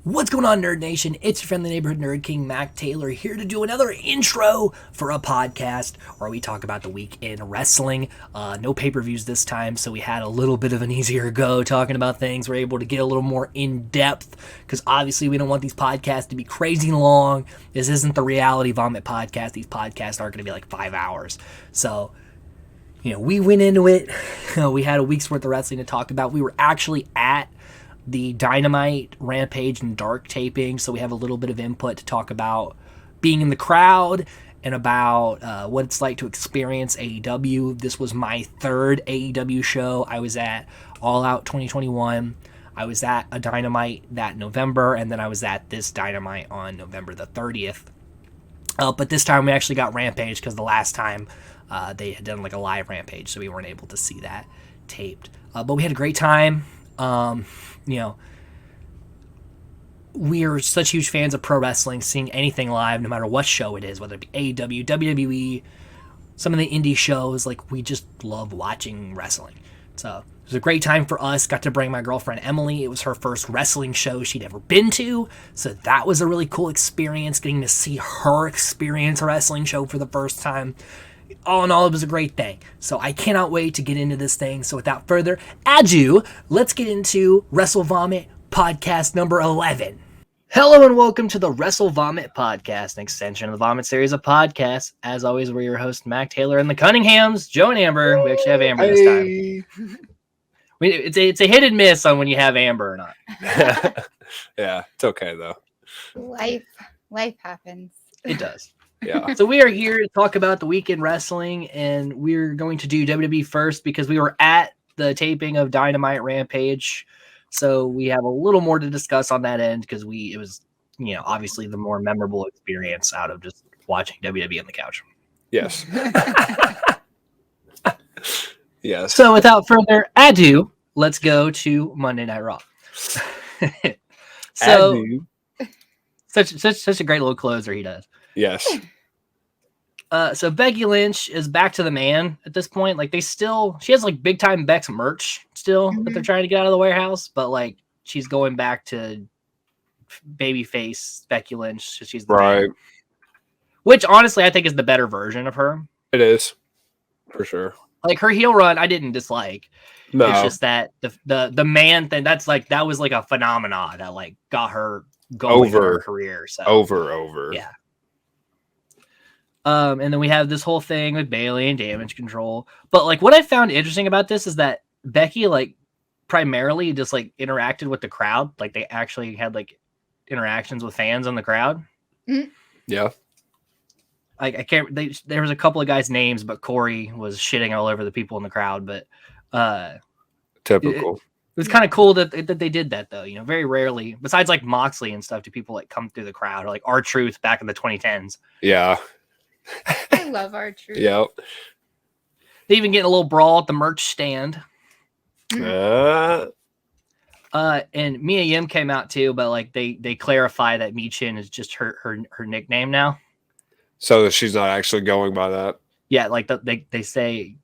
What's going on, Nerd Nation? It's your friendly neighborhood nerd king, Mac Taylor, here to do another intro for a podcast where we talk about the week in wrestling. No pay-per-views this time, so we had a little bit of an easier go talking about things. We're able to get a little more in-depth, because obviously we don't want these podcasts to be crazy long. This isn't the Reality Vomit podcast. These podcasts aren't going to be like 5 hours. So, we went into it. We had a week's worth of wrestling to talk about. We were actually at the Dynamite, Rampage, and Dark taping, so we have a little bit of input to talk about being in the crowd and about what it's like to experience AEW. This was my third AEW show. I was at All Out 2021. I was at a Dynamite that November, and then I was at this Dynamite on November the 30th. But this time we actually got Rampage because the last time they had done like a live Rampage, so we weren't able to see that taped. But we had a great time. We are such huge fans of pro wrestling, seeing anything live, no matter what show it is, whether it be AEW, WWE, some of the indie shows. Like, we just love watching wrestling. So it was a great time for us. Got to bring my girlfriend Emily. It was her first wrestling show she'd ever been to, so that was a really cool experience, getting to see her experience a wrestling show for the first time. All in all, it was a great thing. So I cannot wait to get into this thing. So without further ado, let's get into Wrestle Vomit podcast number 11. Hello and welcome to the Wrestle Vomit podcast, an extension of the Vomit series of podcasts. As always, we're your hosts, Mac Taylor and the Cunninghams, Joe and Amber. We actually have Amber this time. It's a hit and miss on when you have Amber or not. Yeah, it's okay though. Life happens. It does. Yeah. So we are here to talk about the week in wrestling, and we're going to do WWE first because we were at the taping of Dynamite Rampage. So we have a little more to discuss on that end because it was, obviously the more memorable experience out of just watching WWE on the couch. Yes. Yes. So without further ado, let's go to Monday Night Raw. So such a great little closer he does. Yes. So Becky Lynch is back to the man at this point. Like, she has like big time Beck's merch still that they're trying to get out of the warehouse, but like she's going back to babyface Becky Lynch. So she's the right. man. Which honestly I think is the better version of her. It is for sure. Like, her heel run I didn't dislike. No. It's just that the man thing, that was like a phenomenon that like got her going in her career. So over. Yeah. And then we have this whole thing with Bayley and Damage Control. But like, what I found interesting about this is that Becky like primarily just like interacted with the crowd. Like, they actually had like interactions with fans in the crowd. Mm-hmm. Yeah. Like, there was a couple of guys' names, but Corey was shitting all over the people in the crowd. But typical. It was kind of cool that they did that, though. Very rarely, besides like Moxley and stuff, do people like come through the crowd, or like R-Truth back in the 2010s. Yeah. I love R-Truth. Yep. They even get a little brawl at the merch stand. Mm-hmm. And Mia Yim came out too, but like they clarify that Michin is just her nickname now. So that she's not actually going by that. Yeah, like they say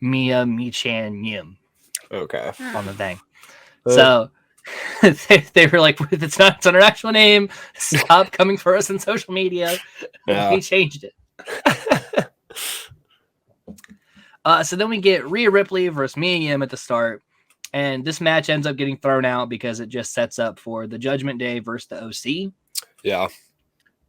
Mia Michin Yim. Okay. On the thing. So they were like, it's not her actual name. Stop coming for us on social media. Yeah. We changed it. So then we get Rhea Ripley versus Mia Yim at the start. And this match ends up getting thrown out because it just sets up for the Judgment Day versus the OC. Yeah.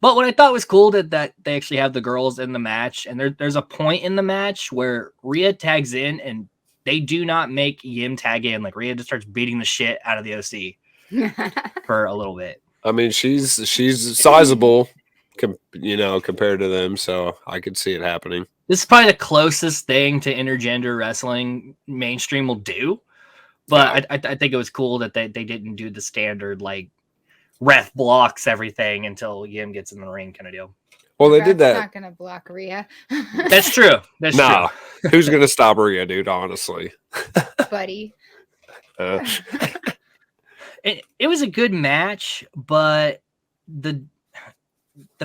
But what I thought was cool that they actually have the girls in the match. And there's a point in the match where Rhea tags in and they do not make Yim tag in. Like, Rhea just starts beating the shit out of the OC for a little bit. I mean, she's sizable, compared to them, so I could see it happening. This is probably the closest thing to intergender wrestling mainstream will do. But yeah. I think it was cool that they didn't do the standard, like, ref blocks everything until Yim gets in the ring kind of deal. Well, they did that. Not going to block Rhea. That's true. That's true. Who's going to stop Rhea, dude, honestly? Buddy. It was a good match, but the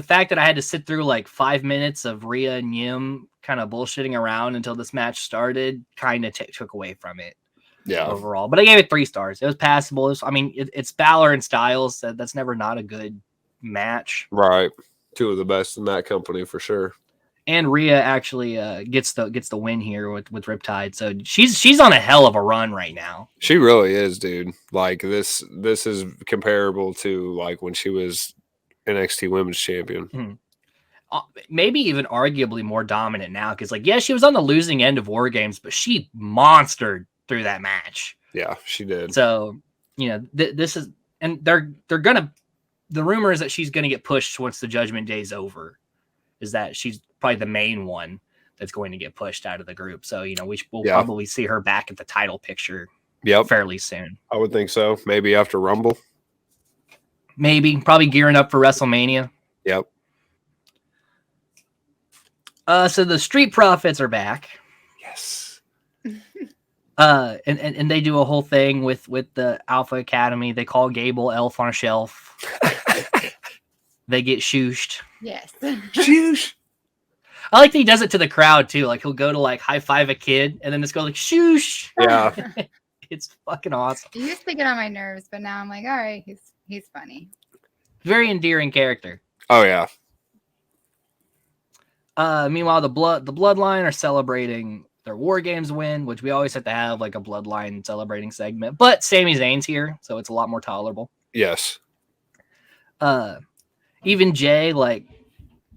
fact that I had to sit through like 5 minutes of Rhea and Yim kind of bullshitting around until this match started kind of took away from it. Yeah. overall. But I gave it 3 stars. It was passable. It's Balor and Styles. So that's never not a good match. Right. 2 of the best in that company for sure. And Rhea actually gets the win here with Riptide. So she's on a hell of a run right now. She really is, dude. Like this is comparable to like when she was NXT Women's Champion. Mm-hmm. Maybe even arguably more dominant now because, like, yeah, she was on the losing end of War Games, but she monstered through that match. Yeah, she did. So, this is, and they're gonna. The rumor is that she's gonna get pushed once the Judgment Day is over. Is that she's probably the main one that's going to get pushed out of the group. So, we'll probably see her back at the title picture. Fairly soon. I would think so. Maybe after Rumble. Maybe probably gearing up for WrestleMania. Yep. So the Street Profits are back. Yes. And they do a whole thing with the Alpha Academy. They call Gable Elf on a Shelf. They get shooshed. Yes. Shoosh. I like that he does it to the crowd too. Like he'll go to like high five a kid and then just go like shoosh. Yeah. It's fucking awesome. He used to get on my nerves, but now I'm like, all right, he's funny. Very endearing character. Oh yeah. Meanwhile, the Bloodline are celebrating their War Games win, which we always have to have like a Bloodline celebrating segment. But Sami Zayn's here, so it's a lot more tolerable. Yes. Even Jay like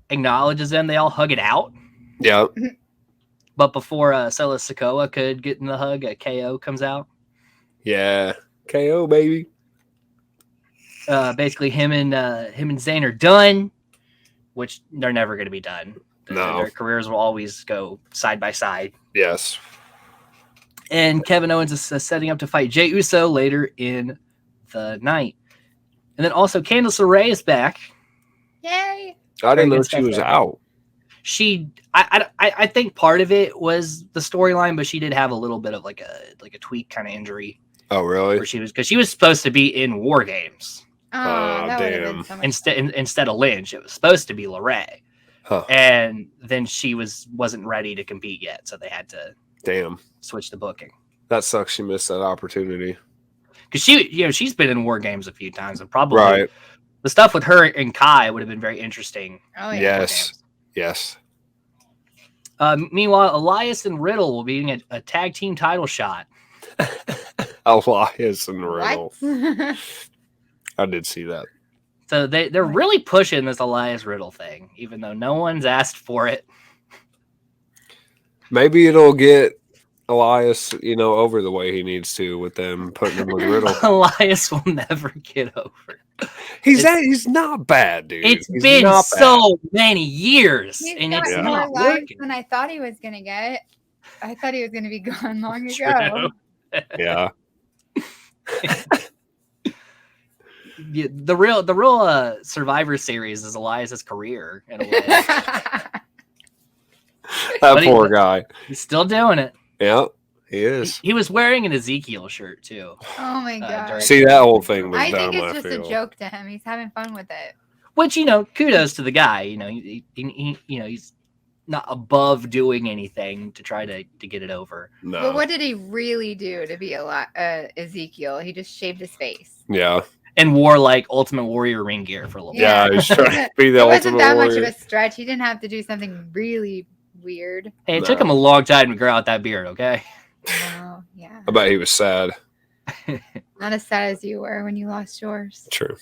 acknowledges them. They all hug it out. Yeah. But before Sela Sikoa could get in the hug, a KO comes out. Yeah. KO baby. Basically, him and Zayn are done, which they're never going to be done. No. Their careers will always go side by side. Yes. And Kevin Owens is setting up to fight Jey Uso later in the night. And then also Candice LeRae is back. Yay! I didn't know good she stuff was there. out. I think part of it was the storyline, but she did have a little bit of like a tweak kind of injury. Oh really? Where she was supposed to be in War Games. Oh, that would have damn. been so much Instead of Lynch. It was supposed to be LeRae. Huh. And then she wasn't ready to compete yet, so they had to Damn. switch the booking. That sucks. She missed that opportunity. Because she's been in War Games a few times, and probably Right. the stuff with her and Kai would have been very interesting. Oh yeah. Yes. Yes. Meanwhile, Elias and Riddle will be getting a tag team title shot. Elias and Riddle. What? I did see that. So they're really pushing this Elias Riddle thing, even though no one's asked for it. Maybe it'll get Elias, over the way he needs to with them putting him with Riddle. Elias will never get over. He's not bad, dude. It's He's been not so many years, He's and got it's Yeah. more not lives working. than I thought he was gonna get. I thought he was gonna be gone long True. ago. Yeah. Yeah, the real Survivor Series is Elias's career in a way. That But poor guy. He's still doing it. Yeah, he is. He was wearing an Ezekiel shirt too. Oh my god. during- See, that whole thing was I dumb, think I it's just feel. a joke to him. He's having fun with it. Which kudos to the guy. He's not above doing anything to try to get it over. No. But what did he really do to be Ezekiel? He just shaved his face. Yeah. And wore like Ultimate Warrior ring gear for a little bit. Yeah, he's trying to be the It ultimate wasn't that much warrior. of a stretch. He didn't have to do something really weird. Hey, it No. took him a long time to grow out that beard. Okay. Oh, yeah. I bet he was sad. Not as sad as you were when you lost yours. True.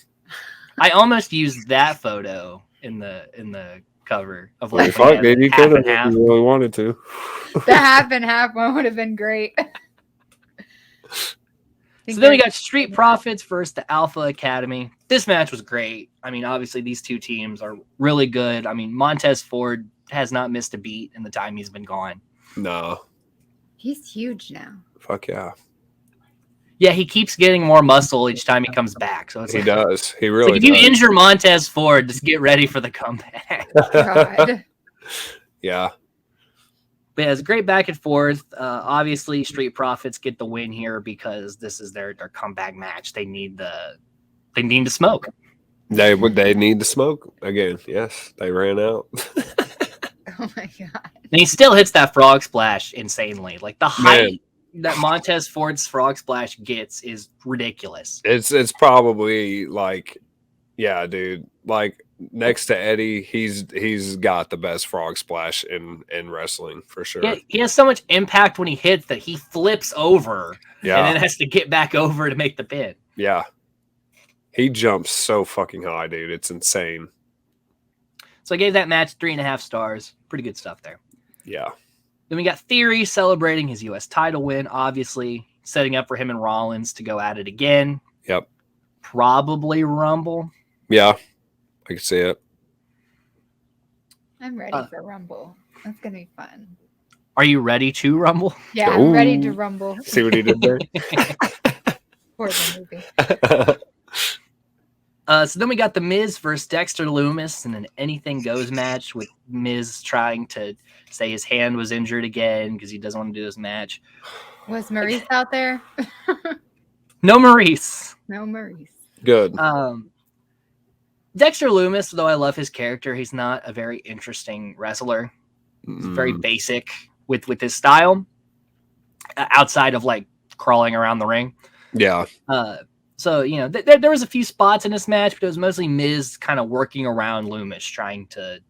I almost used that photo in the cover of Well, like fuck, dude, you half could have and half. if you really wanted to. The half and half one would have been great. So then we got Street Profits versus the Alpha Academy. This match was great. I mean, obviously these two teams are really good. I mean, Montez Ford has not missed a beat in the time he's been gone. No. He's huge now. Fuck yeah. Yeah, he keeps getting more muscle each time he comes back. So it's He like, does. He it's really like if you does. injure Montez Ford, just get ready for the comeback. God. Yeah. But yeah, it's great back and forth. Obviously, Street Profits get the win here because this is their comeback match. They need to smoke. They need the smoke again. Yes, they ran out. Oh my god. And he still hits that frog splash insanely. Like the height that Montez Ford's frog splash gets is ridiculous. It's probably like, yeah, dude. Like next to Eddie, he's got the best frog splash in wrestling for sure. He has so much impact when he hits that he flips over and Yeah, then has to get back over to make the pin. yeah. He jumps so fucking high, dude. It's insane. So I gave that match 3.5 stars. Pretty good stuff there. Yeah. Then we got Theory celebrating his U.S. title win, obviously setting up for him and Rollins to go at it again. Yep. Probably Rumble. Yeah. I can see it. I'm ready for Rumble. That's gonna be fun. Are you ready to Rumble? Yeah, I'm ready to Rumble See what he did there? for the movie. So then we got The Miz versus Dexter Lumis in an anything goes match with Miz trying to say his hand was injured again because he doesn't want to do this match. Was Maurice out there? No Maurice. No Maurice. Good. Dexter Lumis, though I love his character, he's not a very interesting wrestler. He's very basic with his style outside of like crawling around the ring. Yeah. So, you know, there was a few spots in this match, but it was mostly Miz kind of working around Lumis, trying to,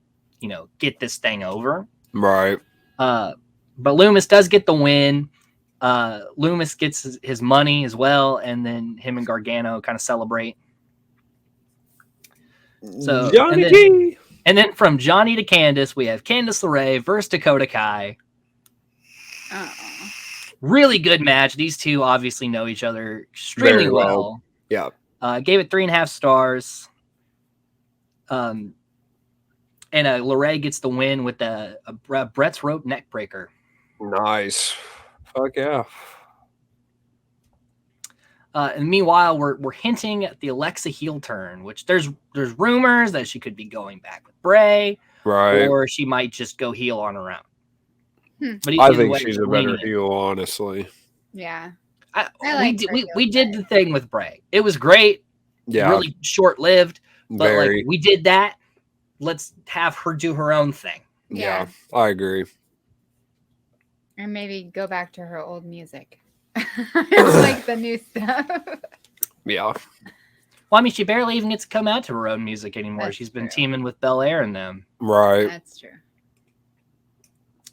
you know, get this thing over. Right. But Lumis does get the win. Lumis gets his money as well, and then him and Gargano kind of celebrate. So, and then from Johnny to Candice, we have Candice LeRae versus Dakota Kai. Really good match. These two obviously know each other extremely Very well. Yeah. Gave it 3.5 stars. And LeRae gets the win with a Brett's rope neck breaker. Nice. Fuck yeah. And meanwhile, we're hinting at the Alexa heel turn, which there's rumors that she could be going back with Bray, Right. or she might just go heel on her own. But I think she's a better heel, honestly. Yeah. We did the thing with Bray. It was great. Yeah. Really short lived. But Very. like we did that. Let's have her do her own thing. Yeah, I agree. And maybe go back to her old music. It's like the new stuff. Yeah. Well, I mean, she barely even gets to come out to her own music anymore. That's She's been true. teaming with Belair and them. Right. That's true.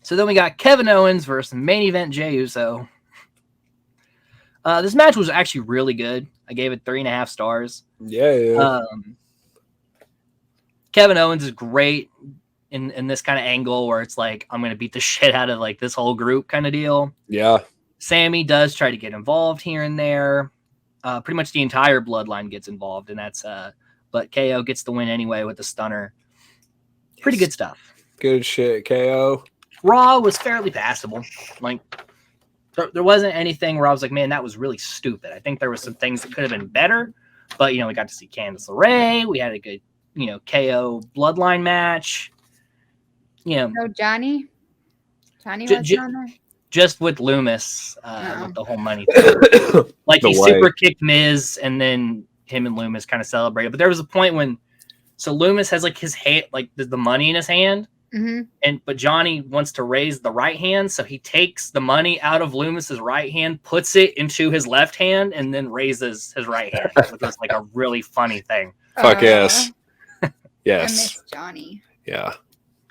So then we got Kevin Owens versus main event Jey Uso. This match was actually really good. I gave it 3.5 stars. Yeah. Kevin Owens is great in this kind of angle where it's like, I'm going to beat the shit out of like this whole group kind of deal. Yeah. Sammy does try to get involved here and there. Pretty much the entire bloodline gets involved, and that's but KO gets the win anyway with the stunner. Pretty good stuff. Good shit, KO. Raw was fairly passable. Like there wasn't anything where I was like, man, that was really stupid. I think there were some things that could have been better, but you know, we got to see Candice LeRae. We had a good, you know, KO bloodline match. You know, So Johnny was on there. Just with Lumis, with the whole money thing. Like he super kicked Miz, and then him and Lumis kind of celebrated. But there was a point when, so Lumis has like his hand, like the money in his hand, but Johnny wants to raise the right hand, so he takes the money out of Loomis's right hand, puts it into his left hand, and then raises his right hand, which was like a really funny thing. Fuck yes. I Yes. miss Johnny. Yeah.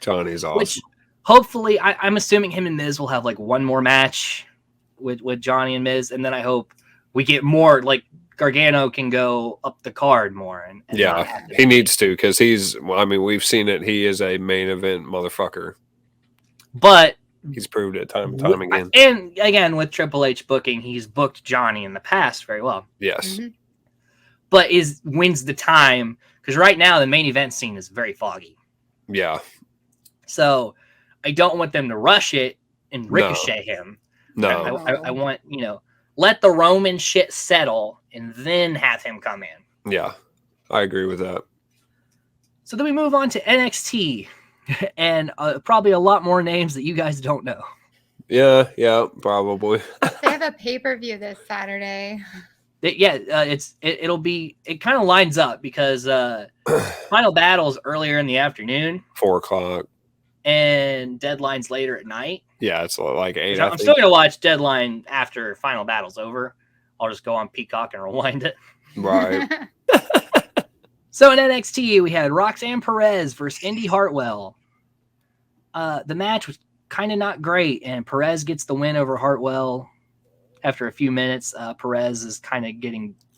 Johnny's awesome. Which hopefully, I'm assuming him and Miz will have like one more match with Johnny and Miz, and then I hope we get more, like Gargano can go up the card more. And yeah, he needs to, because we've seen it. He is a main event motherfucker. But he's proved it time and time again. And again, with Triple H booking, he's booked Johnny in the past very well. Yes. But wins the time, because right now the main event scene is very foggy. Yeah. So I don't want them to rush it and ricochet him. No. I want, you know, let the Roman shit settle and then have him come in. Yeah, I agree with that. So then we move on to NXT and probably a lot more names that you guys don't know. Yeah, probably. They have a pay-per-view this Saturday. It kind of lines up because Final Battle's earlier in the afternoon. 4:00. and Deadline's later at night. Yeah, it's like 8. I'm still gonna watch Deadline after Final Battle's over. I'll just go on Peacock and rewind it. Right. So in NXT, we had Roxanne Perez versus Indy Hartwell. The match was kind of not great, and Perez gets the win over Hartwell after a few minutes. Perez is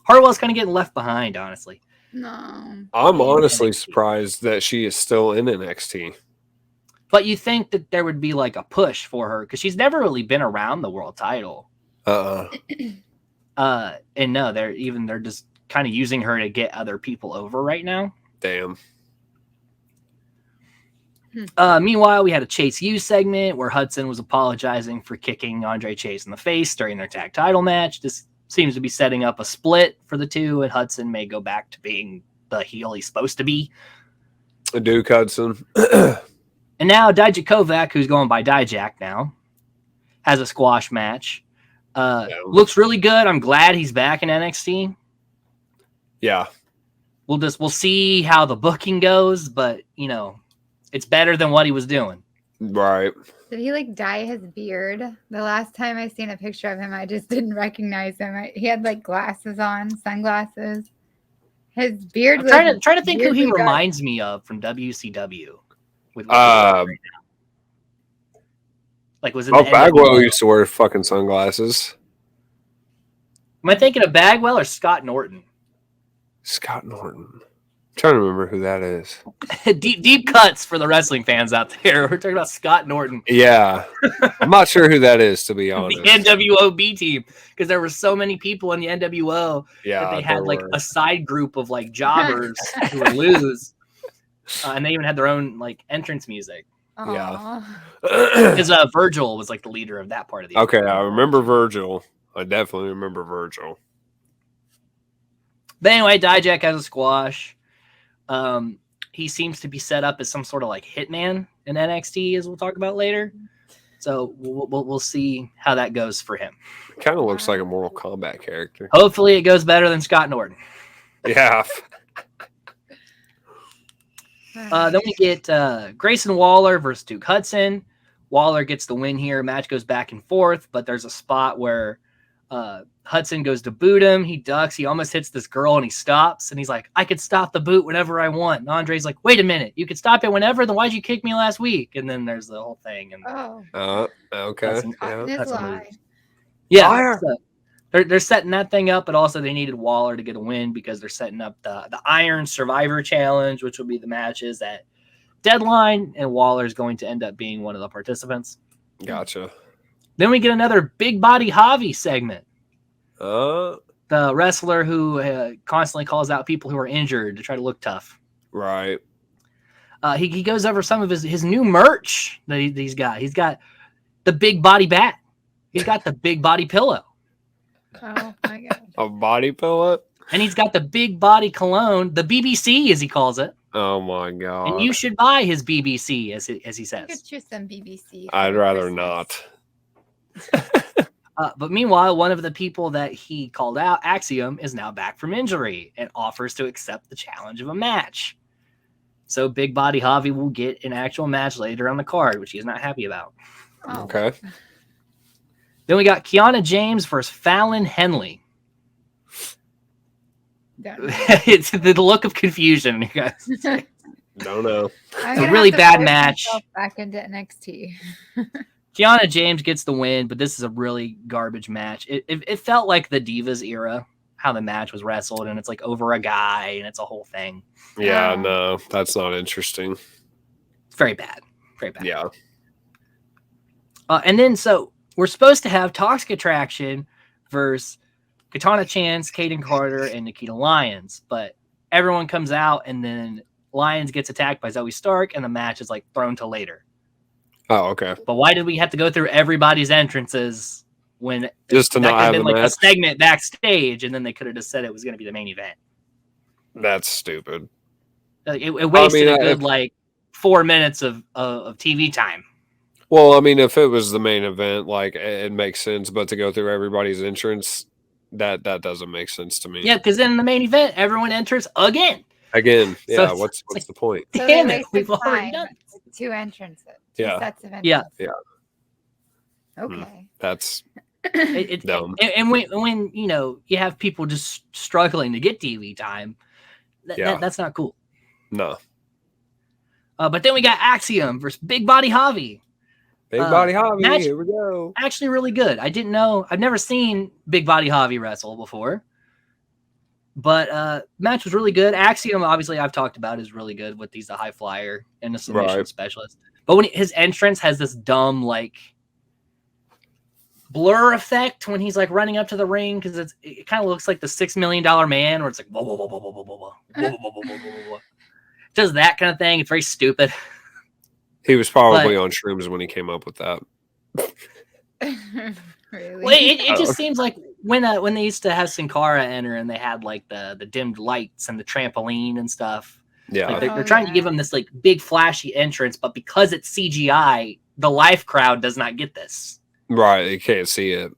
Hartwell's kind of getting left behind, honestly. No. I'm honestly surprised that she is still in NXT. But you think that there would be like a push for her because she's never really been around the world title. And no, they're just kind of using her to get other people over right now. Damn. Meanwhile, we had a Chase U segment where Hudson was apologizing for kicking Andre Chase in the face during their tag title match. This seems to be setting up a split for the two, and Hudson may go back to being the heel he's supposed to be. Duke Hudson. And now Dijakovac, who's going by Dijak now, has a squash match. Looks really good. I'm glad he's back in NXT. Yeah. We'll see how the booking goes, but it's better than what he was doing. Right. Did he like dye his beard? The last time I seen a picture of him, I just didn't recognize him. He had like glasses on, sunglasses. His beard. I'm trying to think who he reminds me of from WCW. With right now. Like was it? Bagwell used to wear fucking sunglasses. Am I thinking of Bagwell or Scott Norton? Scott Norton. I'm trying to remember who that is. deep cuts for the wrestling fans out there. We're talking about Scott Norton. Yeah. I'm not sure who that is, to be honest. The NWO B team, because there were so many people in the NWO that they had like a side group of like jobbers who would lose. And they even had their own like entrance music. Aww. Yeah. Because Virgil was like the leader of that part of the Okay, I remember Virgil. I definitely remember Virgil. But anyway, Dijak has a squash. He seems to be set up as some sort of like hitman in NXT, as we'll talk about later. So we'll see how that goes for him. Kind of looks like a Mortal Kombat character. Hopefully it goes better than Scott Norton. Yeah. Then we get Grayson Waller versus Duke Hudson. Waller gets the win here. Match goes back and forth, but there's a spot where Hudson goes to boot him. He ducks. He almost hits this girl, and he stops. And he's like, I could stop the boot whenever I want. And Andre's like, wait a minute. You could stop it whenever? Then why'd you kick me last week? And then there's the whole thing. And okay. Yeah. So they're setting that thing up, but also they needed Waller to get a win because they're setting up the Iron Survivor Challenge, which will be the matches at Deadline, and Waller is going to end up being one of the participants. Gotcha. Then we get another Big Body Javi segment. The wrestler who constantly calls out people who are injured to try to look tough. Right. He goes over some of his new merch that he's got. He's got the big body bat. He's got the big body pillow. Oh my god. A body pillow? And he's got the big body cologne, the BBC as he calls it. Oh my god. And you should buy his BBC as he says. Get you some BBC. I'd rather not. But meanwhile, one of the people that he called out, Axiom, is now back from injury and offers to accept the challenge of a match. So Big Body Javi will get an actual match later on the card, which he's not happy about. Oh. Okay. Then we got Kiana James versus Fallon Henley. It's the look of confusion, you guys. Don't know. It's a really bad match. Back into NXT. Kiana James gets the win, but this is a really garbage match. It felt like the Divas era, how the match was wrestled, and it's like over a guy, and it's a whole thing. Yeah, no, that's not interesting. It's very bad. Very bad. Yeah. And then, so we're supposed to have Toxic Attraction versus Katana Chance, Kaden Carter, and Nikita Lyons, but everyone comes out, and then Lyons gets attacked by Zoe Stark, and the match is like thrown to later. Oh, okay. But why did we have to go through everybody's entrances when just to that not have been the like match? a segment backstage, and then they could have just said it was going to be the main event? That's stupid. Like, it wasted a good like 4 minutes of TV time. Well, I mean, if it was the main event, like it makes sense, but to go through everybody's entrance, that doesn't make sense to me. Yeah, because then in the main event, everyone enters again. Again, yeah. So what's the point? So Damn it, we've already done it. 2 entrances. 2 Yeah. sets of Yeah. entrances. Okay. That's Dumb. And when you have people just struggling to get TV time, that's not cool. No. But then we got Axiom versus Big Body Javi. Big Body Javi, match, here we go. Actually really good. I didn't know. I've never seen Big Body Javi wrestle before. But match was really good. Axiom, obviously, I've talked about, is really good with he's a high flyer and a submission specialist. But when his entrance has this dumb, like, blur effect when he's, like, running up to the ring, because it kind of looks like the $6 Million Man, where it's like, whoa, whoa, whoa, whoa, whoa, whoa, whoa, whoa, whoa, whoa, whoa, whoa, whoa, whoa. Does that kind of thing. It's very stupid. He was probably on shrooms when he came up with that. Really? Well, it just seems like when they used to have Sin Cara enter and they had like the dimmed lights and the trampoline and stuff. Yeah, like they're trying to give him this like big flashy entrance, but because it's CGI, the live crowd does not get this. Right, you can't see it.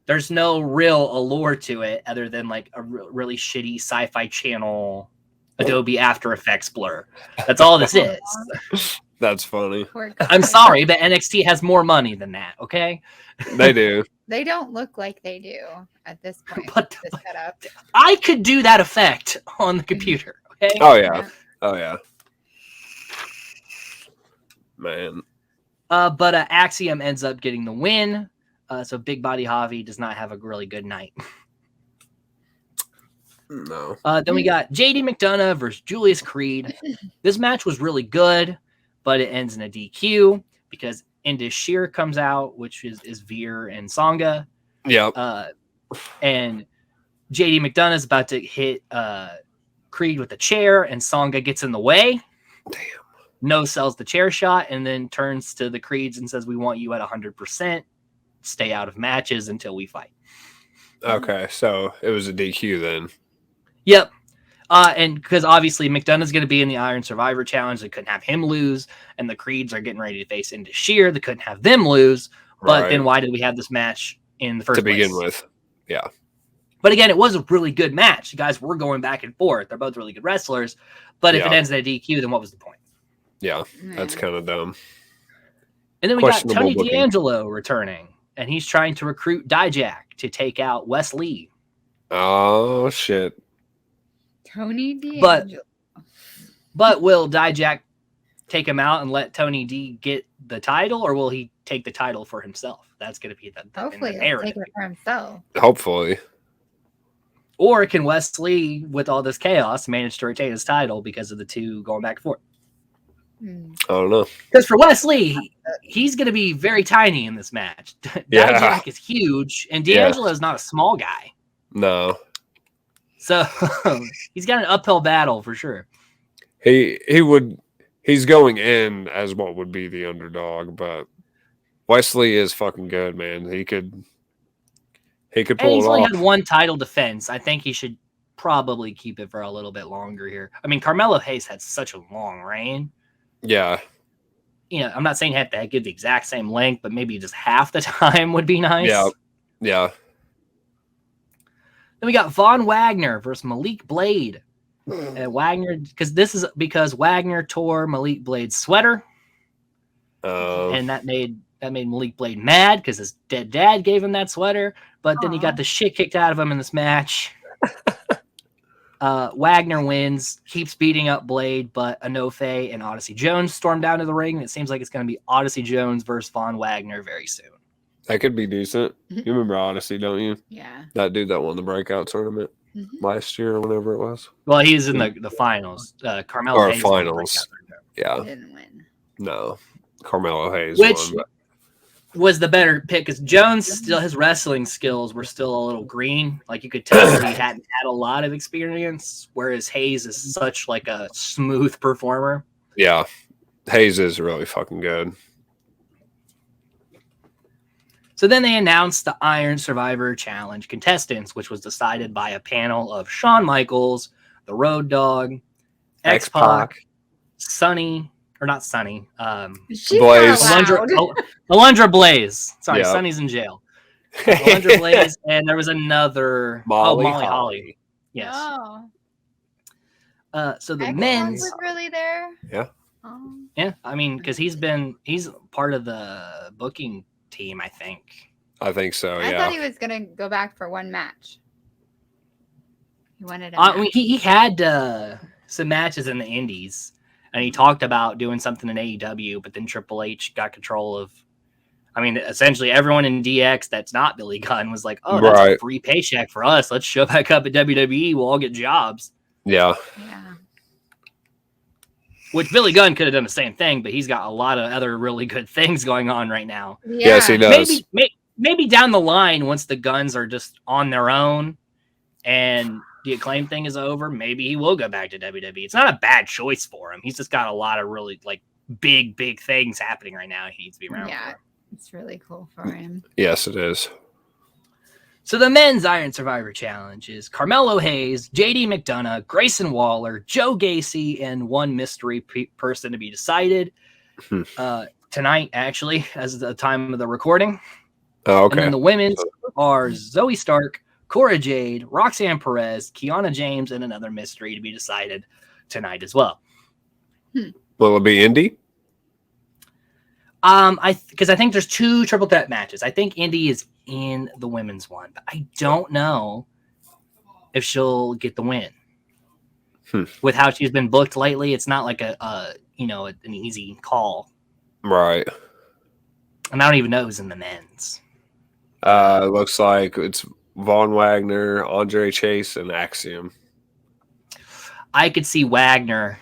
There's no real allure to it other than like a really shitty Sci-Fi Channel Adobe After Effects blur. That's all this is. That's funny. I'm sorry, but NXT has more money than that, okay? They do. They don't look like they do at this point. But the setup. I could do that effect on the computer, okay? Oh, yeah. Oh, yeah. Man. But Axiom ends up getting the win. So Big Body Javi does not have a really good night. No. Then we got JD McDonough versus Julius Creed. This match was really good, but it ends in a DQ because Indus Sheer comes out, which is Veer and Songa. Yep. And JD McDonough is about to hit Creed with a chair, and Songa gets in the way. Damn. No sells the chair shot, and then turns to the Creeds and says, "We want you at 100%. Stay out of matches until we fight." Okay, so it was a DQ then. Yep. And because obviously McDonough's going to be in the Iron Survivor Challenge, they couldn't have him lose, and the Creeds are getting ready to face Indus Sheer. They couldn't have them lose. But then why did we have this match in the first place? To begin with, yeah. But again, it was a really good match. The guys were going back and forth. They're both really good wrestlers. But if it ends in a DQ, then what was the point? Yeah, that's kind of dumb. And then we got Tony D'Angelo returning, and he's trying to recruit Dijak to take out Wes Lee. Oh, shit. Tony D'Angelo. But will Dijak take him out and let Tony D get the title, or will he take the title for himself? That's going to be the hopefully he'll take it for himself. Hopefully. Or can Wes Lee, with all this chaos, manage to retain his title because of the two going back and forth? I don't know. Because for Wes Lee, he's going to be very tiny in this match. Dijak is huge, and D'Angelo is not a small guy. No. So he's got an uphill battle for sure. He's going in as what would be the underdog, but Wesley is fucking good, man. He could pull it off. He's only had one title defense. I think he should probably keep it for a little bit longer here. I mean, Carmelo Hayes had such a long reign. Yeah. I'm not saying you have to give the exact same length, but maybe just half the time would be nice. Yeah. Yeah. Then we got Von Wagner versus Malik Blade. And Wagner, because Wagner tore Malik Blade's sweater. And that made Malik Blade mad because his dead dad gave him that sweater. But then he got the shit kicked out of him in this match. Wagner wins, keeps beating up Blade, but Enofe and Odyssey Jones storm down to the ring. And it seems like it's going to be Odyssey Jones versus Von Wagner very soon. That could be decent. You remember Odyssey, don't you? Yeah. That dude that won the breakout tournament last year or whenever it was. Well, he's in the finals. Carmelo Hayes finals. Yeah. Didn't win. No. Carmelo Hayes won. Was the better pick because Jones his wrestling skills were still a little green. Like you could tell he hadn't had a lot of experience, whereas Hayes is such like a smooth performer. Yeah. Hayes is really fucking good. So then they announced the Iron Survivor Challenge contestants, which was decided by a panel of Shawn Michaels, the Road Dog, X-Pac, Sonny, or not Sonny, Blaze. Alundra Blaze. Sorry, Sonny's in jail. Alundra Blaze, and there was another Molly Holly. Yes. Oh. So the X-Pac men's was really there. Yeah. Yeah, I mean, because he's part of the booking team, I think. I think so. I Yeah. thought he was gonna go back for one match. He wanted a match. I mean, he had some matches in the Indies, and he talked about doing something in AEW, but then Triple H got control of. I mean, essentially everyone in DX that's not Billy Gunn was like, "Oh, that's a free paycheck for us. Let's show back up at WWE. We'll all get jobs." Yeah. Yeah. Which Billy Gunn could have done the same thing, but he's got a lot of other really good things going on right now. Yeah. Yes, he does. Maybe down the line, once the Guns are just on their own and the Acclaim thing is over, maybe he will go back to WWE. It's not a bad choice for him. He's just got a lot of really like big things happening right now. He needs to be around. Yeah, it's really cool for him. Yes, it is. So the men's Iron Survivor Challenge is Carmelo Hayes, JD McDonough, Grayson Waller, Joe Gacy, and one mystery person to be decided tonight, actually, as the time of the recording. Oh, okay. And then the women's are Zoe Stark, Cora Jade, Roxanne Perez, Kiana James, and another mystery to be decided tonight as well. Will it be Indy? Because I think there's 2 triple threat matches. I think Indy is in the women's one, but I don't know if she'll get the win. With how she's been booked lately, it's not like an easy call. Right. And I don't even know who's in the men's. It looks like it's Von Wagner, Andre Chase, and Axiom. I could see Wagner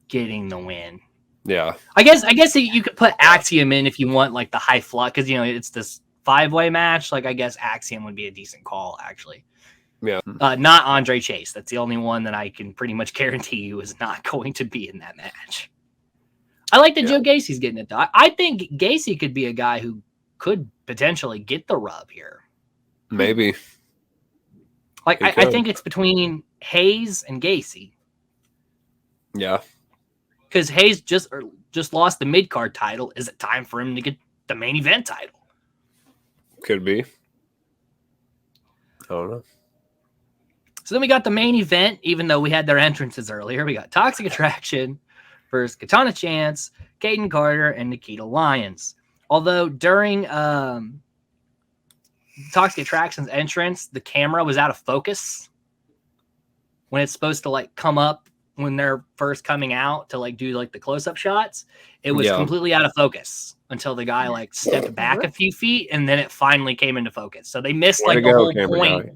getting the win. Yeah. I guess you could put Axiom in if you want like the high flux, because it's this 5-way match. Like I guess Axiom would be a decent call, actually. Yeah. Not Andre Chase. That's the only one that I can pretty much guarantee you is not going to be in that match. I like that Joe Gacy's getting it, though. I think Gacy could be a guy who could potentially get the rub here. Maybe. Like, I think it's between Hayes and Gacy. Yeah. Because Hayes just lost the mid-card title. Is it time for him to get the main event title? Could be. I don't know. So then we got the main event, even though we had their entrances earlier. We got Toxic Attraction versus Katana Chance, Kaden Carter, and Nikita Lyons. Although during Toxic Attraction's entrance, the camera was out of focus when it's supposed to like come up when they're first coming out to like do like the close-up shots. It was completely out of focus until the guy like stepped back a few feet, and then it finally came into focus. So they missed like the whole point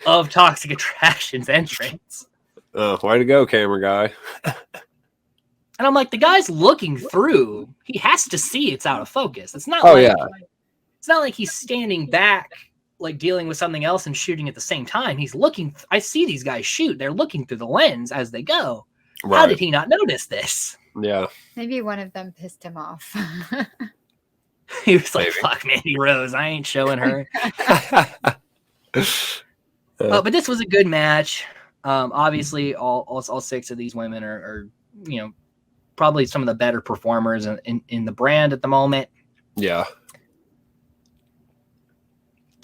of Toxic Attraction's entrance. Way to go, camera guy. And I'm like, the guy's looking through. He has to see it's out of focus. It's not it's not like he's standing back like dealing with something else and shooting at the same time. He's looking. I see these guys shoot. They're looking through the lens as they go. Right. How did he not notice this? Yeah. Maybe one of them pissed him off. He was like, fuck Mandy Rose. I ain't showing her. But this was a good match. Obviously, all 6 of these women are probably some of the better performers in the brand at the moment. Yeah.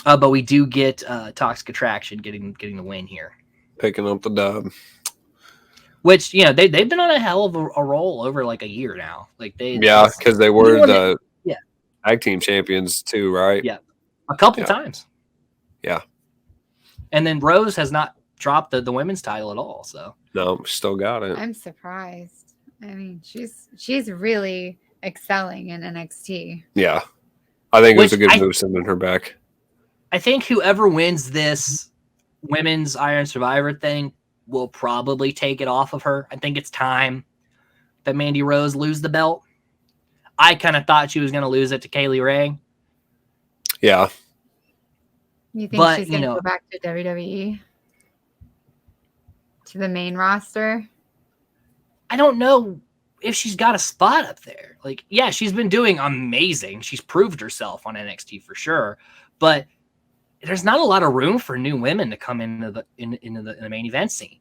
But we do get Toxic Attraction getting the win here. Picking up the dub. Which, they've been on a hell of a roll over like a year now. Like because they were the tag team champions too, right? Yeah. A couple times. Yeah. And then Rose has not dropped the women's title at all. So no, still got it. I'm surprised. I mean, she's really excelling in NXT. Yeah. I think it was a good move sending her back. I think whoever wins this women's Iron Survivor thing will probably take it off of her. I think it's time that Mandy Rose lose the belt. I kind of thought she was going to lose it to Kaylee Ray. Yeah. You think she's going to go back to WWE? To the main roster? I don't know if she's got a spot up there. Like, yeah, she's been doing amazing. She's proved herself on NXT for sure. But there's not a lot of room for new women to come into the main event scene.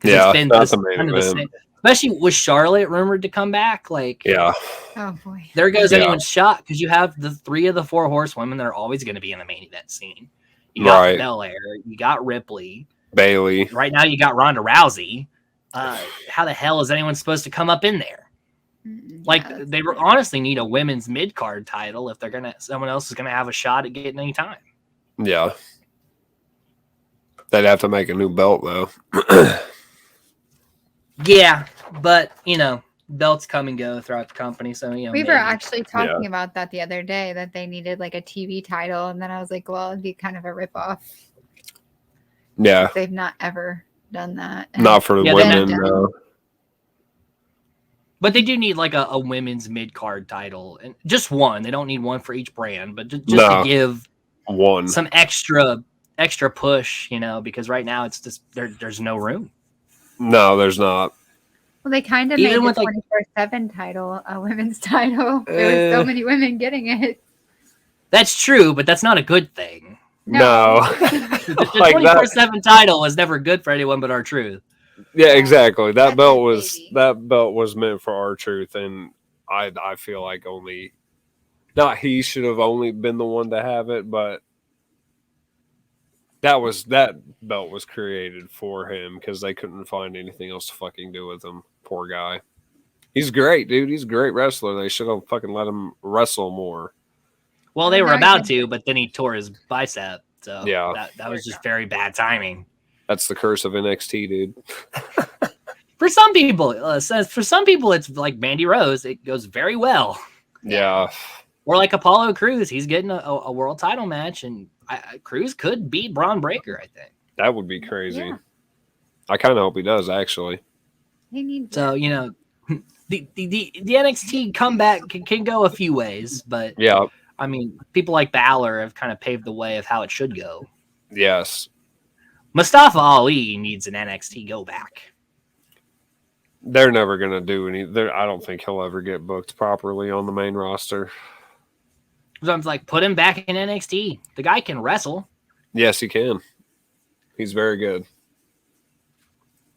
Yeah, that's the main event. Especially with Charlotte rumored to come back. Like, yeah. Oh boy. There goes anyone's shot, because you have the 3 of the 4 horsewomen that are always going to be in the main event scene. You got Belair, you got Ripley, Bailey. Right now you got Ronda Rousey. How the hell is anyone supposed to come up in there? Like Yeah, they honestly need a women's mid card title if someone else is gonna have a shot at getting any time. Yeah. They'd have to make a new belt though. Yeah, but belts come and go throughout the company, so we maybe. were actually talking about that the other day, that they needed like a TV title, and then I was like, well, it'd be kind of a ripoff. Yeah. They've not ever done that. Not for the women. No. But they do need like a women's mid card title, and just one. They don't need one for each brand, but just to give one some extra push, because right now it's just there's no room. No, there's not. Well, they kind of made the 24/7 title a women's title. There were so many women getting it. That's true, but that's not a good thing. No. The 24/7 title was never good for anyone but R-Truth. Yeah, exactly. That belt was meant for R-Truth, and I feel like not he should have only been the one to have it, but that belt was created for him because they couldn't find anything else to fucking do with him. Poor guy. He's great, dude. He's a great wrestler. They should have fucking let him wrestle more. Well, they were about to, but then he tore his bicep. So yeah, that was just very bad timing. That's the curse of NXT, dude. For some people, it's like Mandy Rose. It goes very well. Yeah. Or like Apollo Crews. He's getting a world title match, and Crews could beat Braun Breaker, I think. That would be crazy. Yeah. I kind of hope he does, actually. So, the NXT comeback can go a few ways, but yeah. I mean, people like Balor have kind of paved the way of how it should go. Yes. Mustafa Ali needs an NXT go back. They're never going to do I don't think he'll ever get booked properly on the main roster. So I'm like, put him back in NXT. The guy can wrestle. Yes, he can. He's very good.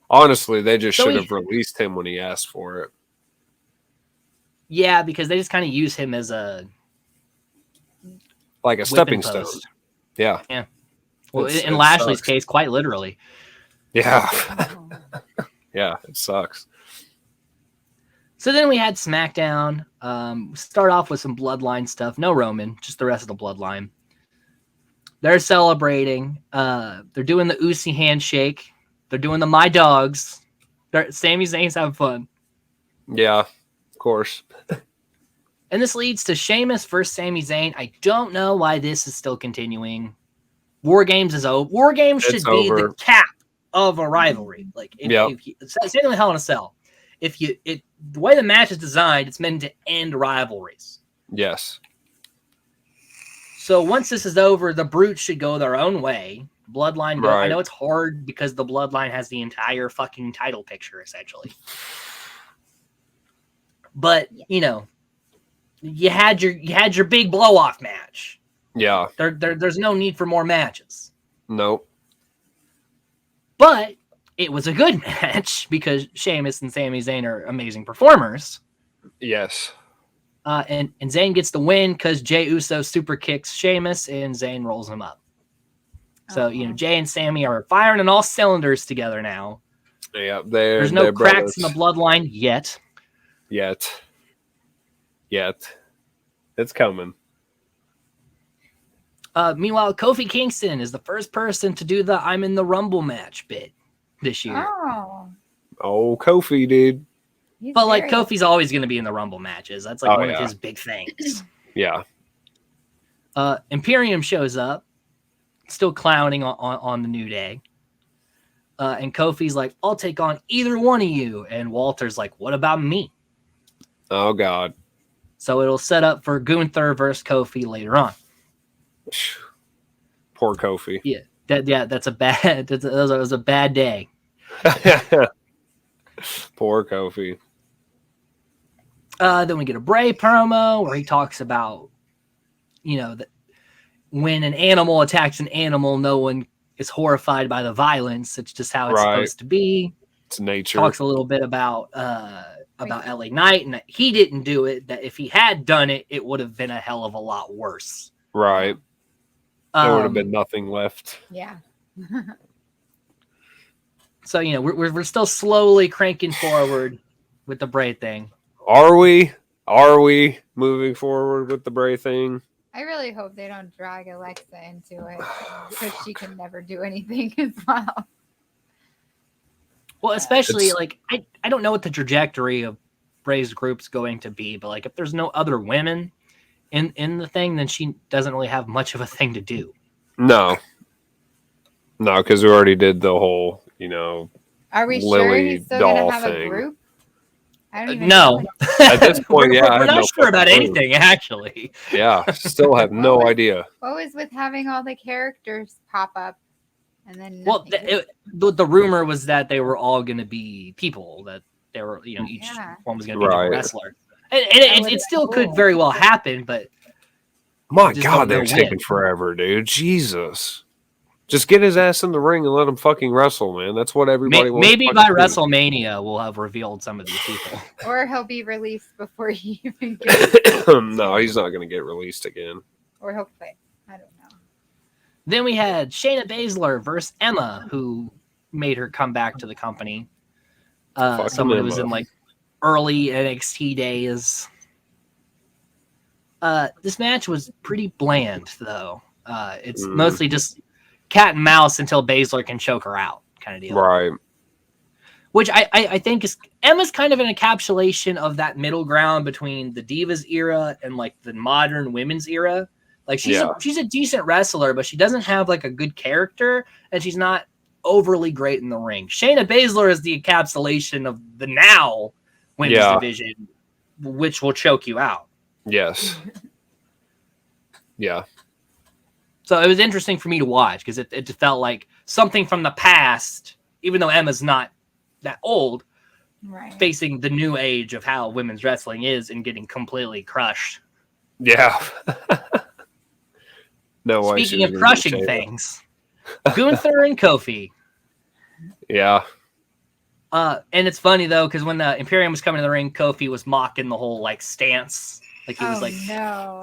Honestly, they just should have released him when he asked for it. Yeah, because they just kind of use him as a stepping stone. Yeah. Yeah. Well, in Lashley's case, quite literally. Yeah. Yeah, it sucks. So then we had Smackdown. Start off with some Bloodline stuff. No Roman, just the rest of the Bloodline. They're celebrating. They're doing the Usi handshake. They're doing the My Dogs. Sami Zayn's having fun. Yeah, of course. And this leads to Sheamus versus Sami Zayn. I don't know why this is still continuing. War Games is over. War Games should be the cap of a rivalry. Like, same with Hell in a Cell. The way the match is designed, it's meant to end rivalries. Yes. So once this is over, the Brutes should go their own way. Bloodline, I know it's hard because the Bloodline has the entire fucking title picture, essentially. But, you had your big blow-off match. Yeah. There's no need for more matches. Nope. But it was a good match because Sheamus and Sami Zayn are amazing performers. Yes. And Zayn gets the win because Jey Uso super kicks Sheamus and Zayn rolls him up. So, Jey and Sami are firing on all cylinders together now. Yeah, there's no cracks in the Bloodline yet. Yet. It's coming. Meanwhile, Kofi Kingston is the first person to do the I'm in the Rumble match bit this year. Oh, Kofi, dude. But Kofi's always going to be in the Rumble matches. That's one of his big things. Yeah. Imperium shows up, still clowning on the New Day. And Kofi's like, I'll take on either one of you. And Walter's like, what about me? Oh, God. So it'll set up for Gunther versus Kofi later on. Poor Kofi. Yeah, that was a bad day. Poor Kofi. Then we get a Bray promo where he talks about, that when an animal attacks an animal, no one is horrified by the violence. It's just how it's supposed to be. It's nature. Talks a little bit about LA Knight and that he didn't do it. That if he had done it, it would have been a hell of a lot worse. Right. There would have been nothing left. Yeah. So we're still slowly cranking forward with the Bray thing. Are we? Are we moving forward with the Bray thing? I really hope they don't drag Alexa into it because she can never do anything as well. Well, especially It's- like I don't know what the trajectory of Bray's group's going to be, but like if there's no other women in the thing, then she doesn't really have much of a thing to do. No, because we already did the whole, Are we sure Lily he's still going to doll have thing. a group? I don't even No. know. At this point, yeah, I we're have not no sure about fucking clue. anything actually. Yeah, still have no What? idea. What was with having all the characters pop up and then Well, nothing? the rumor was that they were all going to be people, that they were, each Yeah. one was going to be a Right. different wrestler. And That would've it been still could cool. very well happen, but My just God, don't they're know taking when. forever, dude. Jesus. Just get his ass in the ring and let him fucking wrestle, man. That's what everybody wants. Maybe to by fucking do. WrestleMania we'll have revealed some of these people. Or he'll be released before he even gets, No, he's not going to get released again. or he'll quit. I don't know. Then we had Shayna Baszler versus Emma, who made her come back to the company. Fucking Someone who was Emma. in like early NXT days. This match was pretty bland, though. It's mostly just cat and mouse until Baszler can choke her out, kind of deal. Right. Which I think is Emma's kind of an encapsulation of that middle ground between the Divas era and like the modern women's era. Like she's a decent wrestler, but she doesn't have like a good character, and she's not overly great in the ring. Shayna Baszler is the encapsulation of the now women's division, which will choke you out. Yes. Yeah. So it was interesting for me to watch because it felt like something from the past, even though Emma's not that old, Right. facing the new age of how women's wrestling is and getting completely crushed. Yeah. No way. Speaking of crushing things, Gunther and Kofi. Yeah. And it's funny though, because when the Imperium was coming to the ring, Kofi was mocking the whole like stance. Like he was like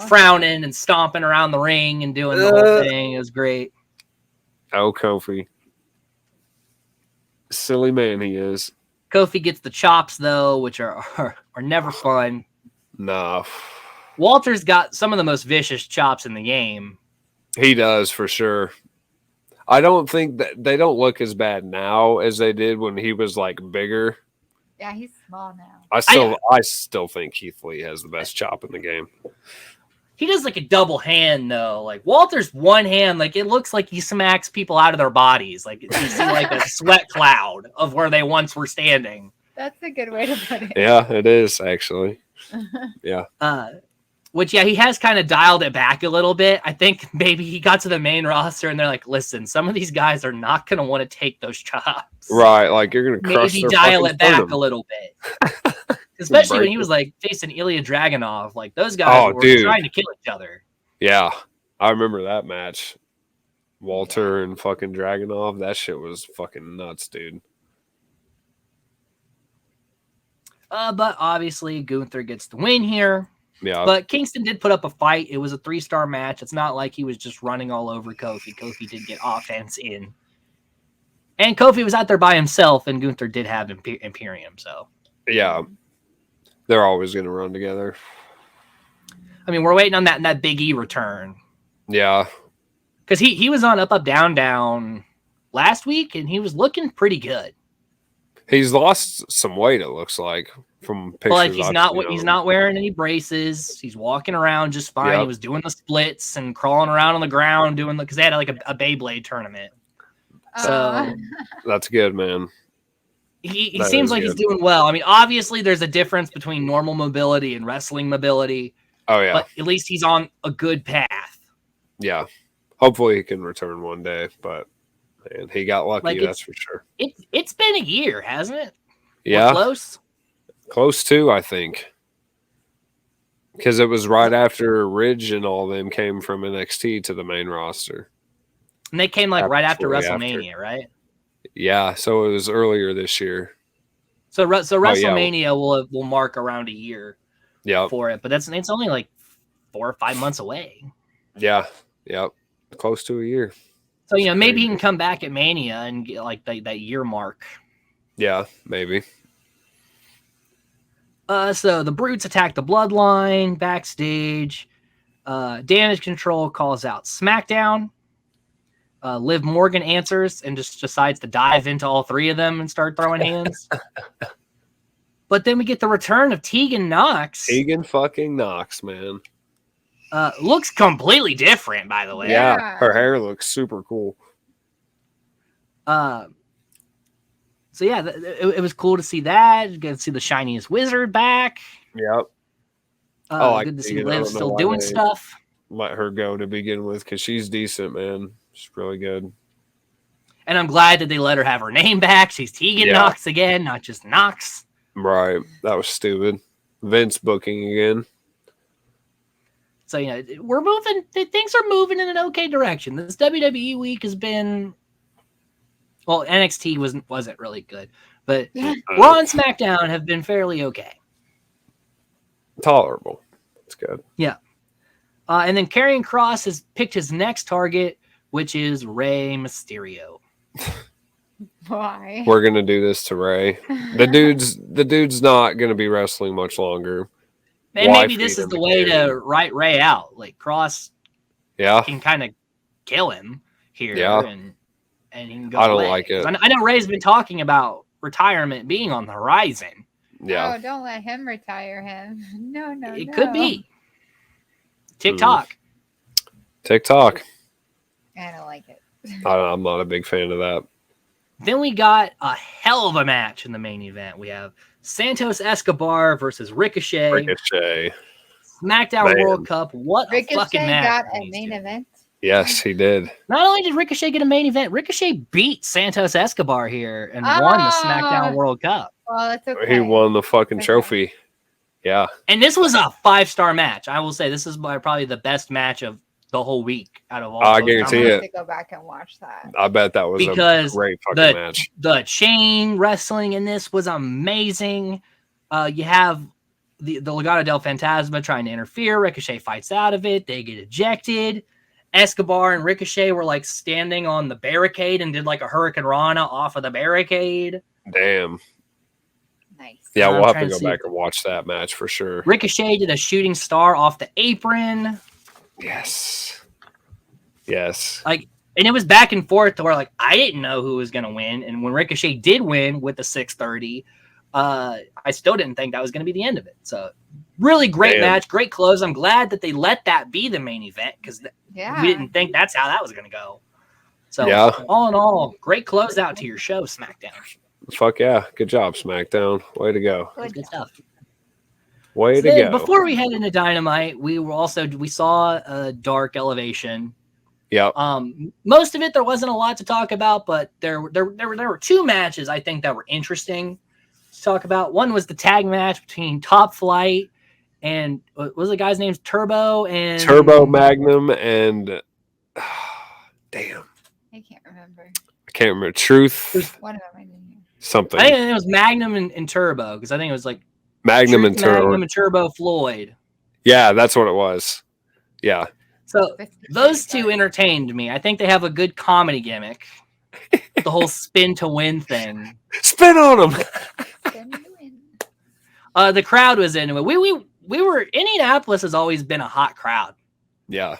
frowning and stomping around the ring and doing the whole thing. It was great. Oh, Kofi. Silly man he is. Kofi gets the chops though, which are never fun. Nah. Walter's got some of the most vicious chops in the game. He does for sure. I don't think that they don't look as bad now as they did when he was like bigger. Yeah, he's small now. I still think Keith Lee has the best chop in the game. He does like a double hand though. Like Walter's one hand, like it looks like he smacks people out of their bodies. Like you see like a sweat cloud of where they once were standing. That's a good way to put it. Yeah, it is actually. Yeah. Which, yeah, he has kind of dialed it back a little bit. I think maybe he got to the main roster and they're like, listen, some of these guys are not going to want to take those chops. Right. Like you're going to crush maybe their dial it back sternum. a little bit. Especially when he was like facing Ilya Dragunov. Like those guys were trying to kill each other. Yeah. I remember that match. Walter and fucking Dragunov. That shit was fucking nuts, dude. But obviously Gunther gets the win here. Yeah. But Kingston did put up a fight. It was a 3-star match. It's not like he was just running all over Kofi. Kofi did get offense in. And Kofi was out there by himself, and Gunther did have Imperium, so. Yeah. They're always going to run together. I mean, we're waiting on that Big E return. Yeah. Because he was on Up, Up, Down, Down last week, and he was looking pretty good. He's lost some weight, it looks like, from pictures. But he's not wearing any braces. He's walking around just fine. Yep. He was doing the splits and crawling around on the ground because they had like a Beyblade tournament. So that's good, man. He seems like he's doing well. I mean, obviously there's a difference between normal mobility and wrestling mobility. Oh yeah. But at least he's on a good path. Yeah. Hopefully he can return one day, but man, he got lucky, that's for sure. It's been a year, hasn't it? Yeah. We're close. Close to, I think. Because it was right after Ridge and all them came from NXT to the main roster. And they came like right after WrestleMania, right? Yeah, so it was earlier this year. So WrestleMania will mark around a year for it, but it's only like 4 or 5 months away. Yeah, yep. Close to a year. So, maybe he can come back at Mania and get like that year mark. Yeah, maybe. So the Brutes attack the Bloodline backstage. Damage Control calls out Smackdown. Liv Morgan answers and just decides to dive into all three of them and start throwing hands. But then we get the return of Tegan Nox. Tegan fucking Nox, man. Looks completely different, by the way. Yeah, her hair looks super cool. So yeah, it was cool to see that. Good to see the shiniest wizard back. Yep. Good to see Liv still doing stuff. Let her go to begin with because she's decent, man. She's really good. And I'm glad that they let her have her name back. She's Tegan Nox again, not just Nox. Right. That was stupid. Vince booking again. So, we're moving. Things are moving in an okay direction. This WWE week has been... Well, NXT wasn't really good. But Raw and SmackDown have been fairly okay. Tolerable. It's good. Yeah. And then Karrion Kross has picked his next target, which is Rey Mysterio. Why? We're gonna do this to Rey. The dude's not gonna be wrestling much longer. And maybe this is the way to write Rey out. Like Kross can kind of kill him here. Yeah. And he can go I don't away. like it. I know Rey's been talking about retirement being on the horizon. Yeah. Oh, don't let him retire him. No. It could be. TikTok. TikTok. I don't like it. I'm not a big fan of that. Then we got a hell of a match in the main event. We have Santos Escobar versus Ricochet. SmackDown World Cup. What Ricochet a fucking match. got a main event. Yes, he did. Not only did Ricochet get a main event, Ricochet beat Santos Escobar here and won the SmackDown World Cup. Well, it's okay. He won the fucking trophy. Yeah. And this was a 5-star match. I will say this is probably the best match of the whole week out of all. I guarantee it. To go back and watch that. I bet that was a great fucking match. The chain wrestling in this was amazing. You have the Legado del Fantasma trying to interfere. Ricochet fights out of it. They get ejected. Escobar and Ricochet were like standing on the barricade and did like a Hurricane Rana off of the barricade. Damn. Nice. Yeah, we'll have to go back and watch that match for sure. Ricochet did a shooting star off the apron. Yes. And it was back and forth to where like I didn't know who was going to win. And when Ricochet did win with the 630, I still didn't think that was going to be the end of it. So really great match, great close. I'm glad that they let that be the main event because we didn't think that's how that was going to go. So all in all, great closeout to your show, SmackDown. Fuck yeah. Good job, SmackDown. Way to go. Good stuff. Way to go. Before we head into Dynamite, we saw a Dark Elevation. Yep. Most of it there wasn't a lot to talk about, but there were two matches I think that were interesting to talk about. One was the tag match between Top Flight and what was the guy's name? Turbo Magnum and damn. I can't remember. Truth. One of them I didn't hear. Something. I think it was Magnum and Turbo because I think it was like Magnum and Turbo Floyd. Yeah, that's what it was. Yeah. So those two entertained me. I think they have a good comedy gimmick. The whole spin to win thing. Spin on them. The crowd was into it. We were Indianapolis has always been a hot crowd. Yeah.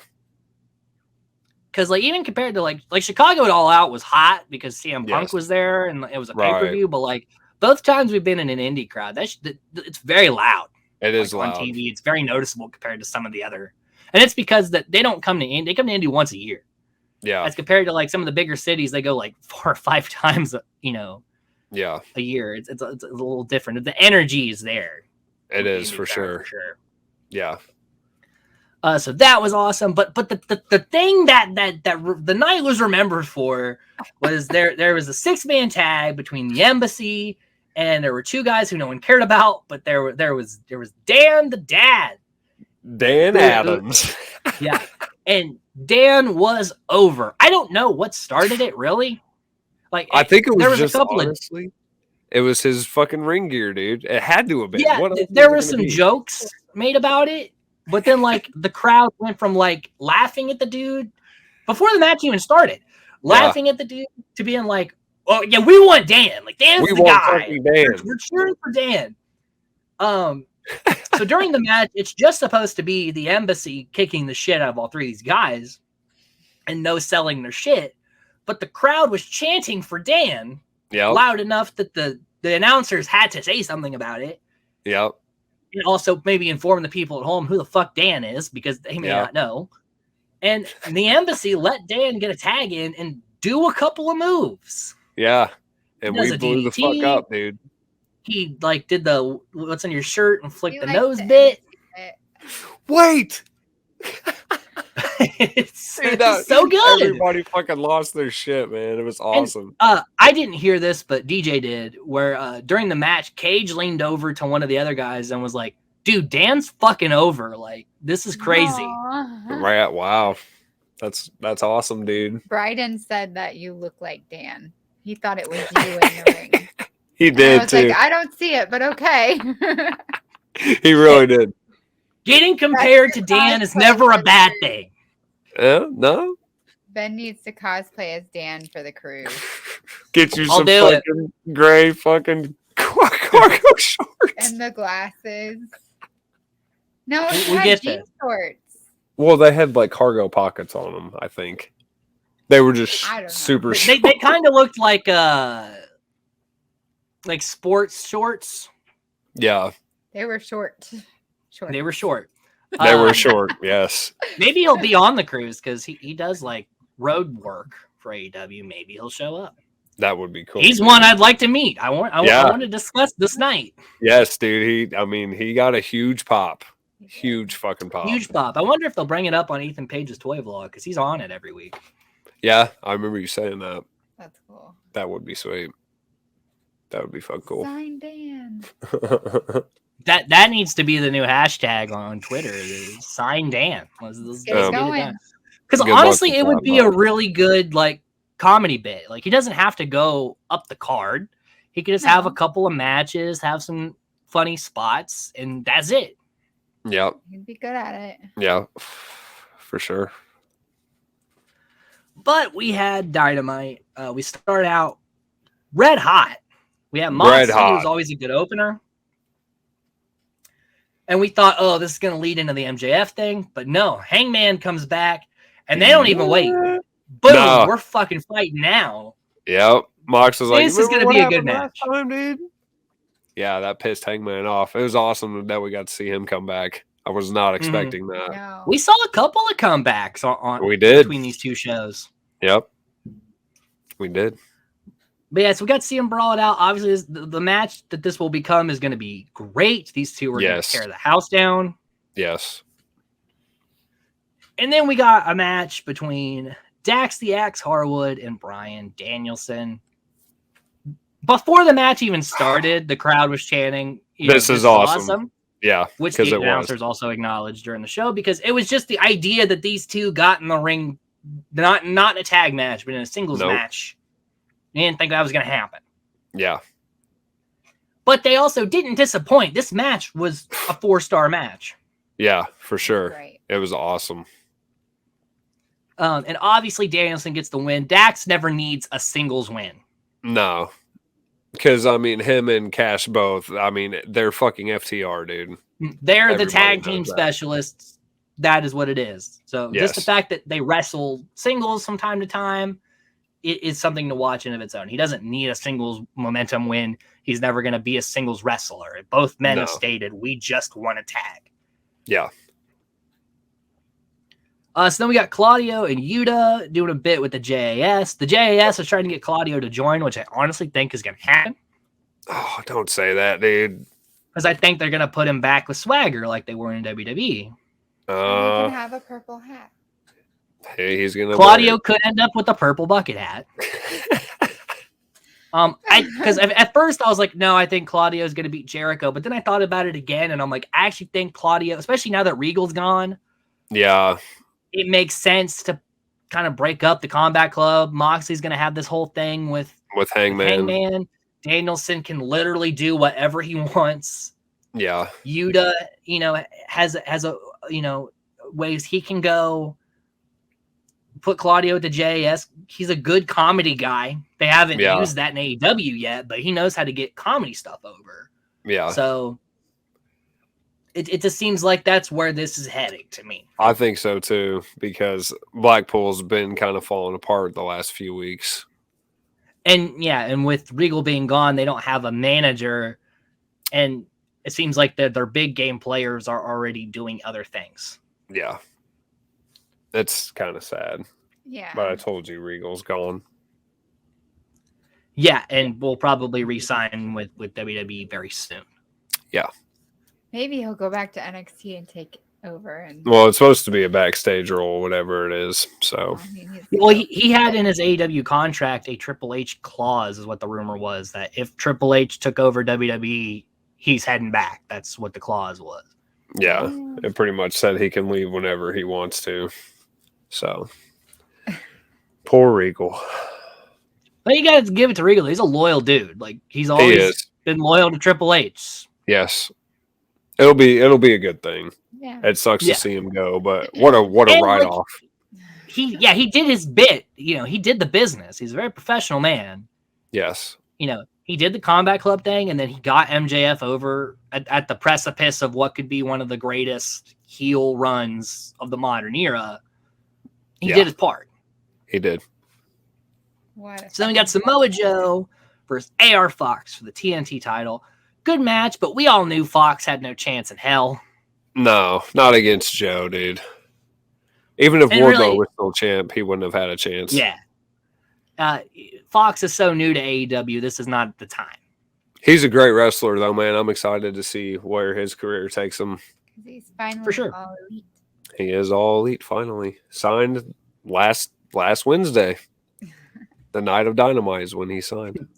Because like even compared to like Chicago at All Out was hot because CM Punk was there and it was a pay-per-view, but like both times we've been in an indie crowd, it's very loud. It is loud. On TV. It's very noticeable compared to some of the other. And it's because that they don't come to Indy. They come to Indy once a year. Yeah. As compared to like some of the bigger cities, they go like 4 or 5 times, a year. It's a little different. The energy is there. It is for sure. Yeah. So that was awesome. But the thing that the night was remembered for was there was a 6-man tag between the Embassy and there were 2 guys who no one cared about, but there was Dan the Dad. Dan Adams. Yeah. And Dan was over. I don't know what started it really. Like I think it was just honestly. It was his fucking ring gear, dude. It had to have been. Yeah, there were some jokes made about it, but then like the crowd went from like laughing at the dude before the match even started, laughing at the dude to being like, "Oh yeah, we want Dan. Like Dan's the guy. We're cheering for Dan." So during the match, it's just supposed to be the Embassy kicking the shit out of all three of these guys and no selling their shit. But the crowd was chanting for Dan loud enough that the announcers had to say something about it. Yep. And also maybe inform the people at home who the fuck Dan is, because they may not know. And the Embassy let Dan get a tag in and do a couple of moves. Yeah. And we blew the fuck up, dude. He like did the what's on your shirt and flicked the nose bit. Wait. It's so good. Everybody fucking lost their shit, man. It was awesome. And, I didn't hear this, but DJ did, where during the match, Cage leaned over to one of the other guys and was like, dude, Dan's fucking over. Like, this is crazy. Right. Wow. That's awesome, dude. Bryden said that you look like Dan. He thought it was you in the ring. He did, I was too. like, I don't see it, but okay. He really did. Getting compared to Dan is never a bad thing. No? Ben needs to cosplay as Dan for the cruise. Get you some fucking gray fucking cargo shorts. And the glasses. No, we get jean shorts. Well, they had like cargo pockets on them, I think. They were just super short. They kind of looked like sports shorts. Yeah. They were short. They were short. They were short, yes. Maybe he'll be on the cruise because he does like road work for AEW. Maybe he'll show up. That would be cool. He's one I'd like to meet. I want to discuss this night. Yes, dude. He got a huge pop. Huge fucking pop. Huge pop. I wonder if they'll bring it up on Ethan Page's toy vlog because he's on it every week. Yeah, I remember you saying that. That's cool. That would be sweet. That would be fucking cool. Sign Dan. That needs to be the new hashtag on Twitter. Sign Dan. Because honestly, it would be a really good like comedy bit. Like he doesn't have to go up the card. He could just have a couple of matches, have some funny spots, and that's it. Yep. He'd be good at it. Yeah, for sure. But we had Dynamite. We started out red hot. We had Moxley, who's always a good opener. And we thought, oh, this is going to lead into the MJF thing. But no, Hangman comes back, and they don't even wait. Boom, we're fucking fighting now. Yep. Mox was like, this is going to be a good match. Dude? Yeah, that pissed Hangman off. It was awesome that we got to see him come back. I was not expecting that. No. We saw a couple of comebacks we did between these two shows. Yep. We did. But yeah, so we got to see him brawl it out. Obviously, the match that this will become is going to be great. These two are going to tear the house down. Yes. And then we got a match between Dax the Axe Harwood and Bryan Danielson. Before the match even started, the crowd was chanting, this is awesome. Yeah. Which the announcers also acknowledged during the show, because it was just the idea that these two got in the ring, not in a tag match, but in a singles match. They didn't think that was going to happen. Yeah. But they also didn't disappoint. This match was a 4-star match. Yeah, for sure. Right. It was awesome. And obviously Danielson gets the win. Dax never needs a singles win. No. Because, I mean, him and Cash both, I mean, they're fucking FTR, dude. They're Everybody the tag team specialists. That is what it is. So just the fact that they wrestle singles from time to time, it is something to watch in of its own. He doesn't need a singles momentum win. He's never going to be a singles wrestler. Both men have stated, we just want a tag. Yeah. So then we got Claudio and Yuta doing a bit with the JAS. The JAS is trying to get Claudio to join, which I honestly think is going to happen. Oh, don't say that, dude. Because I think they're going to put him back with Swagger like they were in WWE. He can have a purple hat. Hey, he's gonna. Claudio could end up with a purple bucket hat. Because at first I was like, no, I think Claudio is going to beat Jericho. But then I thought about it again, and I'm like, I actually think Claudio, especially now that Regal's gone. Yeah. It makes sense to kind of break up the Combat Club. Moxley's going to have this whole thing with Hangman. Danielson can literally do whatever he wants. Yeah. Yuta, has a ways he can go. Put Claudio at the JAS. He's a good comedy guy. They haven't used that in AEW yet, but he knows how to get comedy stuff over. Yeah. So it just seems like that's where this is heading to me. I think so too, because Blackpool's been kind of falling apart the last few weeks. And yeah, and with Regal being gone, they don't have a manager, and it seems like their big game players are already doing other things. Yeah. It's kind of sad. Yeah. But I told you Regal's gone. Yeah, and we'll probably re-sign with WWE very soon. Yeah. Maybe he'll go back to NXT and take over. And Well, it's supposed to be a backstage role, whatever it is. So, well, he had in his AEW contract a Triple H clause, is what the rumor was, that if Triple H took over WWE, he's heading back. That's what the clause was. yeah, it pretty much said he can leave whenever he wants to. So, poor Regal. But you got to give it to Regal. He's a loyal dude. Like, he's always been loyal to Triple H. Yes. It'll be a good thing. Yeah. It sucks to see him go, but what a write off. He did his bit. You know, he did the business. He's a very professional man. Yes. You know, he did the Combat Club thing, and then he got MJF over at the precipice of what could be one of the greatest heel runs of the modern era. He did his part. He did. So then we got Samoa Joe versus AR Fox for the TNT title. Good match, but we all knew Fox had no chance in hell. No, not against Joe, dude. Even if Wardlow was still champ, he wouldn't have had a chance. Yeah. Fox is so new to AEW, this is not the time. He's a great wrestler, though, man. I'm excited to see where his career takes him. He's finally for sure. all elite. He is all elite, finally. Signed last Wednesday. The night of Dynamite is when he signed.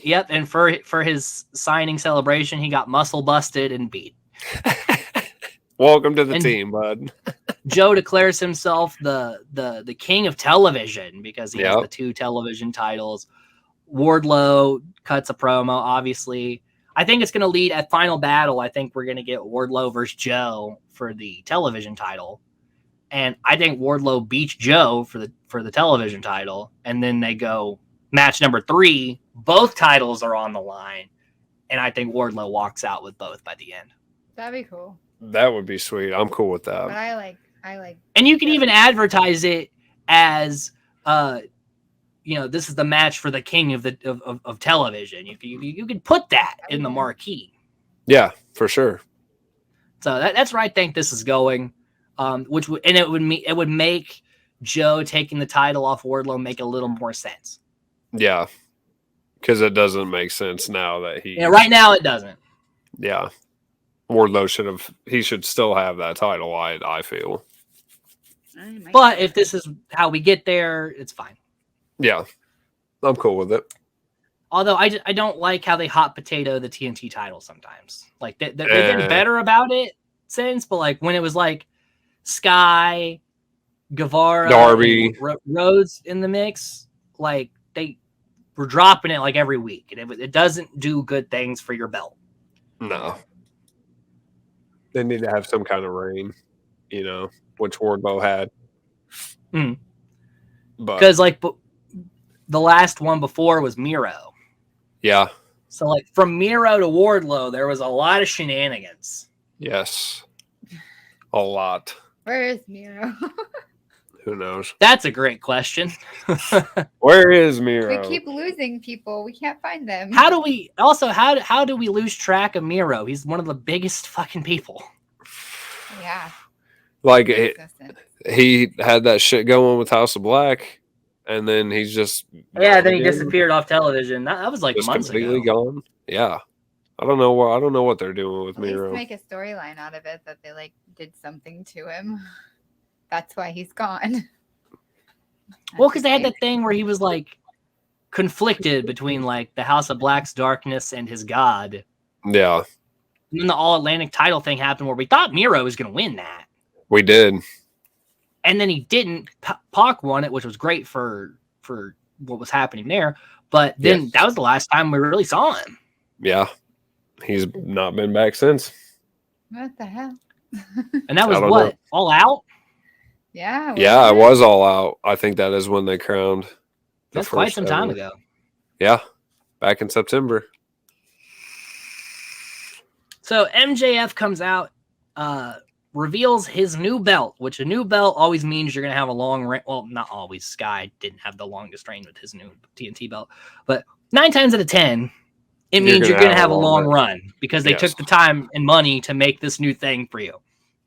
Yep, and for his signing celebration, he got muscle busted and beat. Welcome to the team, bud. Joe declares himself the king of television because he has the 2 television titles. Wardlow cuts a promo, obviously. I think it's going to lead at Final Battle. I think we're going to get Wardlow versus Joe for the television title. And I think Wardlow beats Joe for the television title. And then they go match number 3. Both titles are on the line. And I think Wardlow walks out with both by the end. That'd be cool. That would be sweet. I'm cool with that. But I like. And you can even advertise it as, this is the match for the king of television. You can put that in the marquee. Yeah, for sure. So that's where I think this is going. It would make Joe taking the title off Wardlow make a little more sense. Yeah, because it doesn't make sense now that he. Yeah, right now it doesn't. Yeah, Wardlow should still have that title. I feel. But if this is how we get there, it's fine. Yeah, I'm cool with it. Although I don't like how they hot potato the TNT title sometimes. Like they've been better about it since, but like when it was like Sky, Guevara, Darby, Rhodes in the mix, like they were dropping it like every week, and it doesn't do good things for your belt. No, they need to have some kind of reign, which Wardlow had. Because the last one before was Miro. Yeah. So like from Miro to Wardlow, there was a lot of shenanigans. Yes, a lot. Where is Miro? Who knows? That's a great question. Where is Miro? We keep losing people. We can't find them. How do we lose track of Miro? He's one of the biggest fucking people. Yeah. Like he had that shit going with House of Black, and then he's just then he disappeared off television. That was like just months completely ago. Gone. Yeah. I don't know what they're doing with Miro. Make a storyline out of it that they like did something to him. That's why he's gone. Well, because they had that thing where he was like conflicted between like the House of Black's darkness and his god. Yeah. And then the All Atlantic title thing happened where we thought Miro was going to win that. We did. And then he didn't. Pac won it, which was great for what was happening there. But then that was the last time we really saw him. Yeah. He's not been back since. What the hell? And that was what? Know. All Out? Yeah. Yeah, it was All Out. I think that is when they crowned. That's quite some time ago. Yeah. Back in September. So MJF comes out, reveals his new belt, which a new belt always means you're going to have a long reign. Well, not always. Sky didn't have the longest reign with his new TNT belt. But 9 times out of 10, it means you're going to have a long run because they took the time and money to make this new thing for you.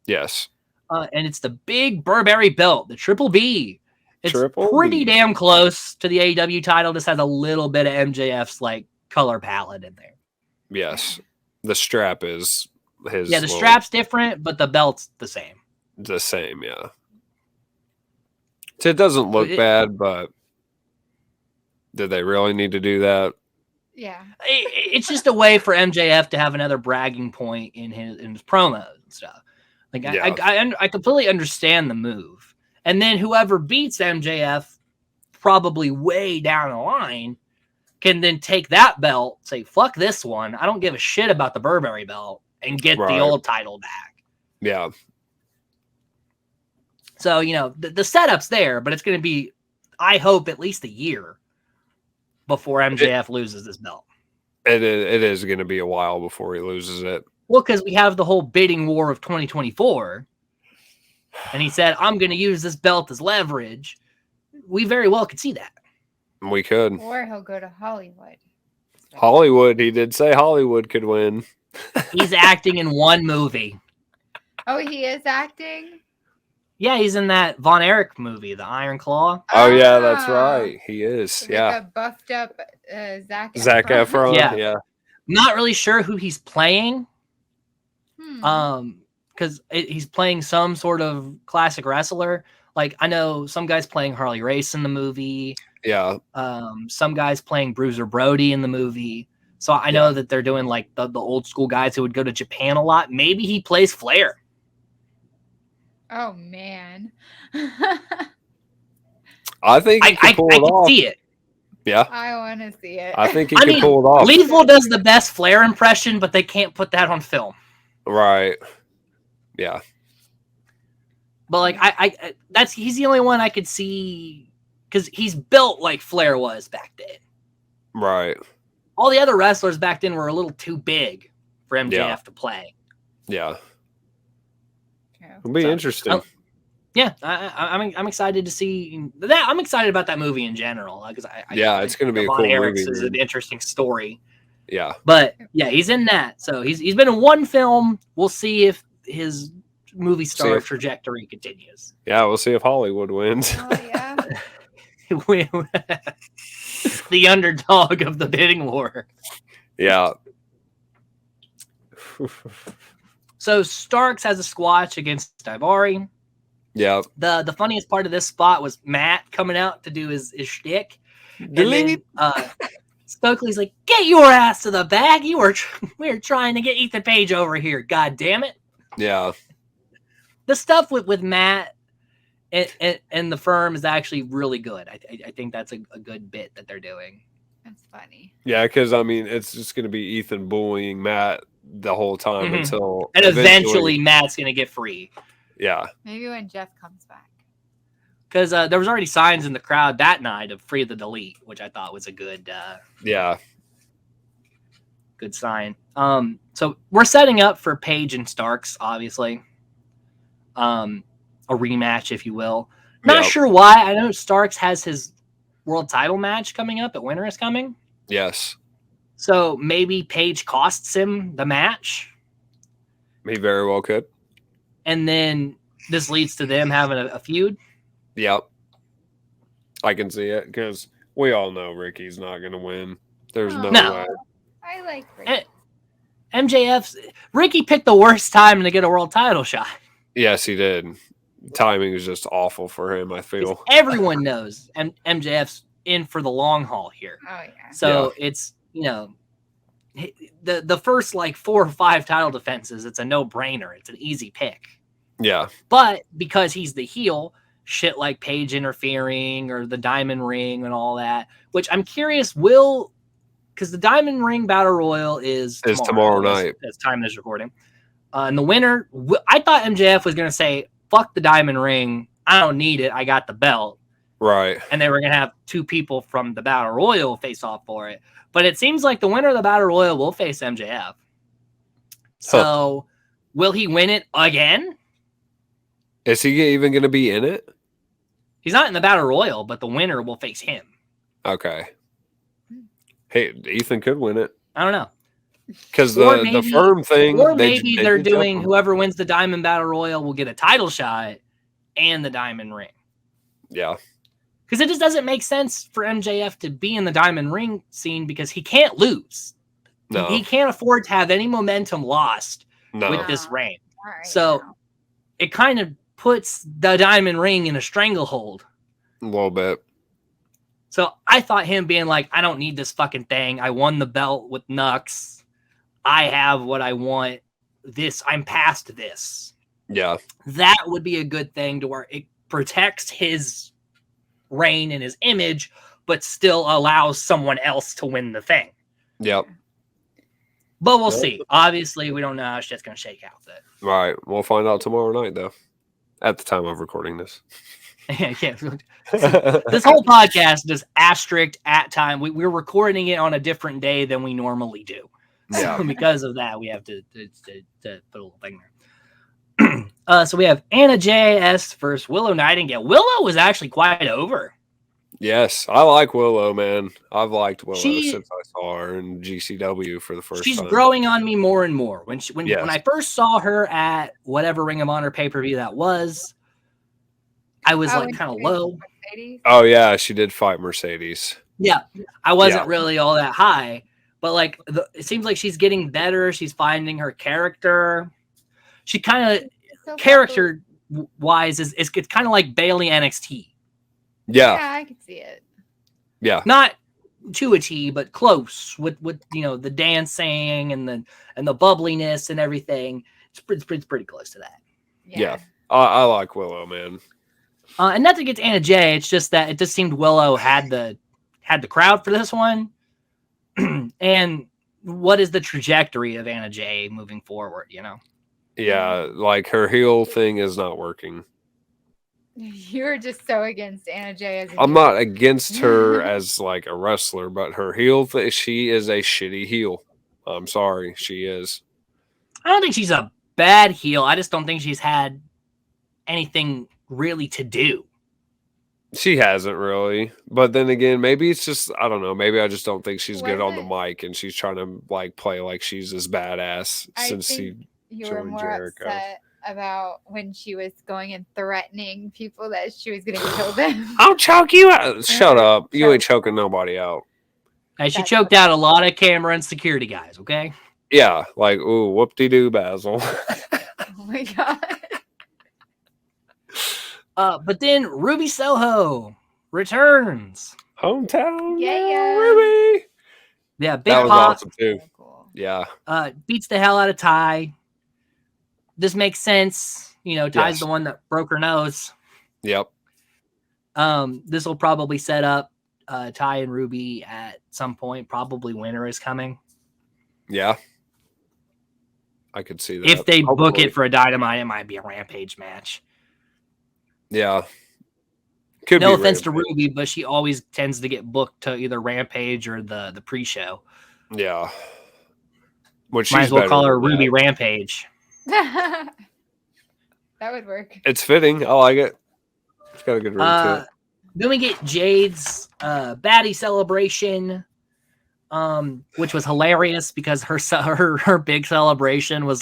Yes. And it's the big Burberry belt, the Triple B. It's pretty damn close to the AEW title. This has a little bit of MJF's like color palette in there. Yes. The strap is his. Yeah, the strap's different, but the belt's the same. The same, yeah. So it doesn't look bad, but did they really need to do that? Yeah. It's just a way for MJF to have another bragging point in his promos and stuff. Like I completely understand the move. And then whoever beats MJF probably way down the line can then take that belt, say, fuck this one. I don't give a shit about the Burberry belt, and get the old title back. Yeah. So, the setup's there, but it's going to be, I hope, at least a year before MJF loses this belt. It is going to be a while before he loses it. Well, because we have the whole bidding war of 2024. And he said, I'm going to use this belt as leverage. We very well could see that. We could. Or he'll go to Hollywood. Hollywood. He did say Hollywood could win. He's acting in one movie. Oh, he is acting? Yeah, he's in that Von Erich movie, The Iron Claw. Oh, yeah, that's right. He is. Like a buffed up Zac Efron. Yeah. Not really sure who he's playing. Because he's playing some sort of classic wrestler. Like, I know some guy's playing Harley Race in the movie. Yeah. Some guy's playing Bruiser Brody in the movie. So I know that they're doing like the old school guys who would go to Japan a lot. Maybe he plays Flair. Oh, man. I think he could pull it off. I can see it. Yeah. I want to see it. I think he could pull it off. Lethal does the best Flair impression, but they can't put that on film. Right. Yeah. But like he's the only one I could see because he's built like Flair was back then. Right. All the other wrestlers back then were a little too big for MJF to play. Yeah. It'll be interesting. I'm excited to see that. I'm excited about that movie in general because it's going to be a cool movie. Is an interesting story. Yeah. But yeah, he's in that. So he's been in one film. We'll see if his movie star trajectory continues. Yeah, we'll see if Hollywood wins. Oh, yeah. The underdog of the bidding war. Yeah. So Starks has a squash against Daivari. Yeah. The funniest part of this spot was Matt coming out to do his shtick. Then, Stokely's like, "Get your ass to the bag! We were trying to get Ethan Page over here. God damn it!" Yeah. The stuff with Matt and the firm is actually really good. I think that's a good bit that they're doing. That's funny. Yeah, because it's just going to be Ethan bullying Matt the whole time until eventually Matt's going to get free. Yeah. Maybe when Jeff comes back. Because there was already signs in the crowd that night of Free the Delete, which I thought was a good good sign. So we're setting up for Page and Starks, obviously. A rematch, if you will. Not sure why. I know Starks has his world title match coming up at Winter is Coming. Yes. So maybe Page costs him the match. He very well could. And then this leads to them having a feud. Yep. I can see it because we all know Ricky's not going to win. There's no way. I like Ricky. Ricky picked the worst time to get a world title shot. Yes, he did. Timing was just awful for him, I feel. Everyone knows MJF's in for the long haul here. Oh, yeah. So it's, the first like 4 or 5 title defenses, it's a no-brainer. It's an easy pick. Yeah. But because he's the heel, shit like Page interfering or the Diamond Ring and all that, which I'm curious because the Diamond Ring Battle Royal is tomorrow night. As time is recording. And the winner, I thought MJF was going to say, fuck the Diamond Ring. I don't need it. I got the belt. Right. And they were going to have 2 people from the Battle Royal face off for it. But it seems like the winner of the Battle Royal will face MJF. So, will he win it again? Is he even going to be in it? He's not in the Battle Royal, but the winner will face him. Okay. Hey, Ethan could win it. I don't know. Because the firm thing. Or maybe they're doing whoever wins the Diamond Battle Royal will get a title shot and the Diamond Ring. Yeah. Because it just doesn't make sense for MJF to be in the Diamond Ring scene because he can't lose. No. He can't afford to have any momentum lost with this reign. Right, so it kind of puts the Diamond Ring in a stranglehold. A little bit. So I thought him being like, I don't need this fucking thing. I won the belt with Nux. I have what I want. I'm past this. Yeah. That would be a good thing to where it protects his reign and his image, but still allows someone else to win the thing. Yep. But we'll see. Obviously, we don't know how shit's going to shake out. All right. We'll find out tomorrow night, though, at the time of recording this. Yeah. This whole podcast is asterisk at time. We're recording it on a different day than we normally do. Yeah. So because of that, we have to put a little thing there. So we have Anna JS versus Willow Nightingale. Willow was actually quite over. Yes, I like Willow, man. I've liked Willow since I saw her in GCW for the first time. She's growing on me more and more. When I first saw her at whatever Ring of Honor pay-per-view that was, I was kind of low. Mercedes? Oh, yeah, she did fight Mercedes. Yeah, I wasn't really all that high. But it seems like she's getting better. She's finding her character. She kind of character-wise is it's kind of like Bailey NXT. Yeah, I can see it. Yeah, not to a T, but close with the dancing and the bubbliness and everything. It's pretty close to that. Yeah. I like Willow, man. And not to get to Anna Jay, it's just that it just seemed Willow had the crowd for this one. And what is the trajectory of Anna Jay moving forward, Yeah, like her heel thing is not working. You're just so against Anna Jay. I'm not against her as like a wrestler, but her heel thing, she is a shitty heel. I'm sorry, she is. I don't think she's a bad heel. I just don't think she's had anything really to do. She hasn't really, but then again, maybe it's just I don't know. Maybe I just don't think she's good on the mic, and she's trying to play like she's this badass since she joined Jericho. Upset about when she was going and threatening people that she was going to kill them. I'll choke you out. Shut up! You ain't choking nobody out. Hey, she choked out a lot of camera and security guys. Okay. Yeah, ooh, whoop-de-doo, Basil. Oh my god. But then Ruby Soho returns. Hometown Ruby. Yeah, big that was pop. awesome too. Cool. Yeah. Beats the hell out of Ty. This makes sense. Ty's the one that broke her nose. Yep. This will probably set up Ty and Ruby at some point. Probably winter is coming. Yeah. I could see that. If they book it for a Dynamite, it might be a Rampage match. Yeah. No offense to Ruby, but she always tends to get booked to either Rampage or the pre-show. Yeah. Might as well call her Ruby Rampage. That would work. It's fitting. I like it. It's got a good ring to it. Then we get Jade's baddie celebration, which was hilarious because her big celebration was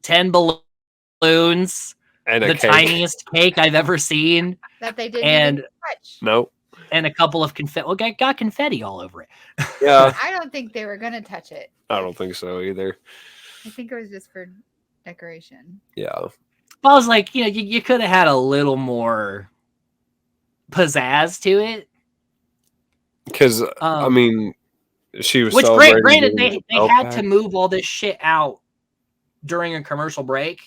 10 balloons. And the tiniest cake I've ever seen. That they didn't even touch. Nope. And a couple of confetti. Well, got confetti all over it. Yeah. I don't think they were going to touch it. I don't think so either. I think it was just for decoration. Yeah. I was like, you could have had a little more pizzazz to it. Because, I mean, she was granted, they had to move all this shit out during a commercial break.